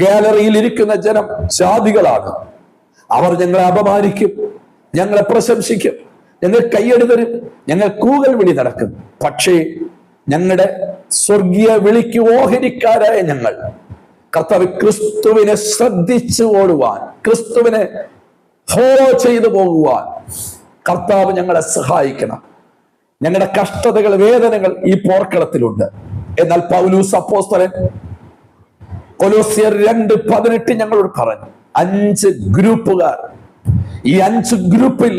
ഗാലറിയിൽ ഇരിക്കുന്ന ജനം ജാതികളാണ്. അവർ ഞങ്ങളെ അപമാനിക്കും, ഞങ്ങളെ പ്രശംസിക്കും, ഞങ്ങൾ കയ്യടി തരും, ഞങ്ങൾ കൂകൽ വിളി നടക്കും. പക്ഷേ ഞങ്ങളുടെ സ്വർഗീയ വിളിക്ക് ഓഹരിക്കാരായ ഞങ്ങൾ കർത്താവ് ക്രിസ്തുവിനെ ശ്രദ്ധിച്ചു ഓടുവാൻ, ക്രിസ്തുവിനെ ഫോളോ ചെയ്തു പോകുവാൻ കർത്താവ് ഞങ്ങളെ സഹായിക്കണം. ഞങ്ങളുടെ കഷ്ടതകൾ, വേദനകൾ ഈ പോർക്കളത്തിലുണ്ട്. എന്നാൽ പൗലോസ് അപ്പോസ്തലൻ കൊലോസ്യർ 2:18 ഞങ്ങളോട് പറഞ്ഞു, 5 ഗ്രൂപ്പുകാർ. ഈ 5 ഗ്രൂപ്പിൽ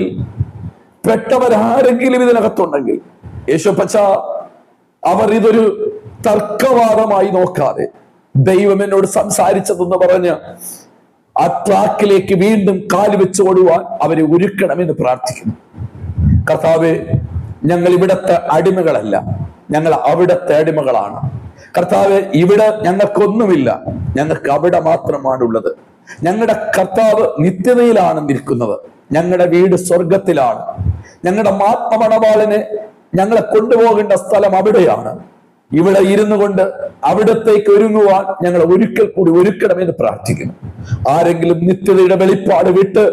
പെട്ടവരാരെങ്കിലും ഇതിനകത്തുണ്ടെങ്കിൽ യേശുപ്പച്ച, അവർ ഇതൊരു തർക്കവാദമായി നോക്കാതെ ദൈവം എന്നോട് സംസാരിച്ചതെന്ന് പറഞ്ഞ് ആ ട്രാക്കിലേക്ക് വീണ്ടും കാല് വെച്ച് ഓടുവാൻ അവരെ ഒരുക്കണമെന്ന് പ്രാർത്ഥിക്കുന്നു. കർത്താവേ, ഞങ്ങൾ ഇവിടത്തെ അടിമകളല്ല, ഞങ്ങൾ അവിടത്തെ അടിമകളാണ്. കർത്താവേ, ഇവിടെ ഞങ്ങൾക്കൊന്നുമില്ല, ഞങ്ങൾക്ക് അവിടെ മാത്രമാണുള്ളത്. ഞങ്ങളുടെ കർത്താവ് നിത്യതയിലാണ് നിൽക്കുന്നത്. ഞങ്ങളുടെ വീട് സ്വർഗത്തിലാണ്. ഞങ്ങളുടെ ആത്മമണവാളനെ ഞങ്ങളെ കൊണ്ടുപോകേണ്ട സ്ഥലം അവിടെയാണ്. ഇവിടെ ഇരുന്നു കൊണ്ട് അവിടത്തേക്ക് ഒരുങ്ങുവാൻ ഞങ്ങൾ ഒരിക്കൽ കൂടി ഒരുക്കണമെന്ന് പ്രാർത്ഥിക്കുന്നു. ആരെങ്കിലും നിത്യതയുടെ വെളിപ്പാട് വിട്ട്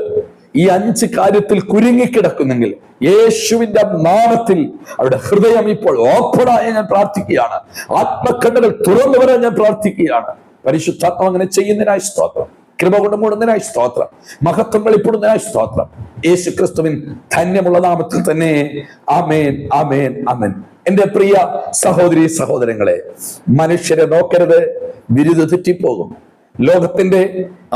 ഈ 5 കാര്യത്തിൽ കുരുങ്ങിക്കിടക്കുന്നെങ്കിൽ യേശുവിന്റെ നാമത്തിൽ അവരുടെ ഹൃദയം ഇപ്പോൾ ഓപ്പണായി ഞാൻ പ്രാർത്ഥിക്കുകയാണ്. ആത്മക്കണ്ണുകൾ തുറന്നു വരാൻ ഞാൻ പ്രാർത്ഥിക്കുകയാണ്. പരിശുദ്ധാത്മ അങ്ങനെ ചെയ്യുന്നതിനായി സ്തോത്രം. കൃപ കൊണ്ട് മൂടുന്നതിനായി സ്തോത്രം. മഹത്വം വെളിപ്പെടുന്നതിനായി സ്തോത്രം. യേശു ക്രിസ്തുവിൻ ധന്യമുള്ള നാമത്തിൽ തന്നെ ആമേൻ, ആമേൻ, ആമേൻ. എന്റെ പ്രിയ സഹോദരി സഹോദരങ്ങളെ, മനുഷ്യരെ നോക്കരുത്, ബിരുദ തെറ്റിപ്പോകും. ലോകത്തിന്റെ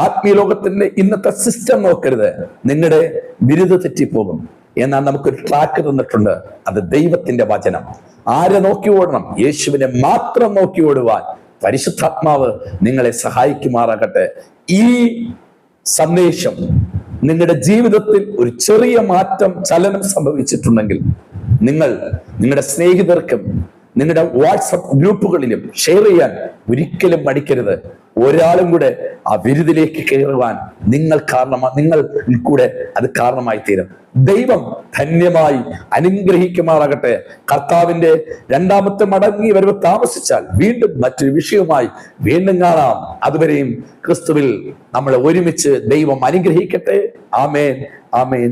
ആത്മീയ ലോകത്തിന്റെ ഇന്നത്തെ സിസ്റ്റം നോക്കരുത്, നിങ്ങളുടെ ബിരുദ തെറ്റിപ്പോകും. എന്നാൽ നമുക്കൊരു ട്രാക്ക് തന്നിട്ടുണ്ട്, അത് ദൈവത്തിന്റെ വചനം. ആരെ നോക്കി ഓടണം? യേശുവിനെ മാത്രം നോക്കി ഓടുവാൻ പരിശുദ്ധാത്മാവ് നിങ്ങളെ സഹായിക്കുമാറാകട്ടെ. ഈ സന്ദേശം നിങ്ങളുടെ ജീവിതത്തിൽ ഒരു ചെറിയ മാറ്റം, ചലനം സംഭവിച്ചിട്ടുണ്ടെങ്കിൽ നിങ്ങൾ നിങ്ങളുടെ സ്നേഹിതർക്കും നിങ്ങളുടെ വാട്സപ്പ് ഗ്രൂപ്പുകളിലും ഷെയർ ചെയ്യാൻ ഒരിക്കലും മടിക്കരുത്. ഒരാളും കൂടെ ആ ബിരുദിലേക്ക് കയറുവാൻ നിങ്ങൾ കൂടെ അത് കാരണമായി തീരും. ദൈവം ധന്യമായി അനുഗ്രഹിക്കുമാറാകട്ടെ. കർത്താവിന്റെ 2ാമത്തെ മടങ്ങി വരവ് താമസിച്ചാൽ വീണ്ടും മറ്റൊരു വിഷയവുമായി വീണ്ടും കാണാം. അതുവരെയും ക്രിസ്തുവിൽ നമ്മളെ ഒരുമിച്ച് ദൈവം അനുഗ്രഹിക്കട്ടെ. ആമേൻ, ആമേൻ.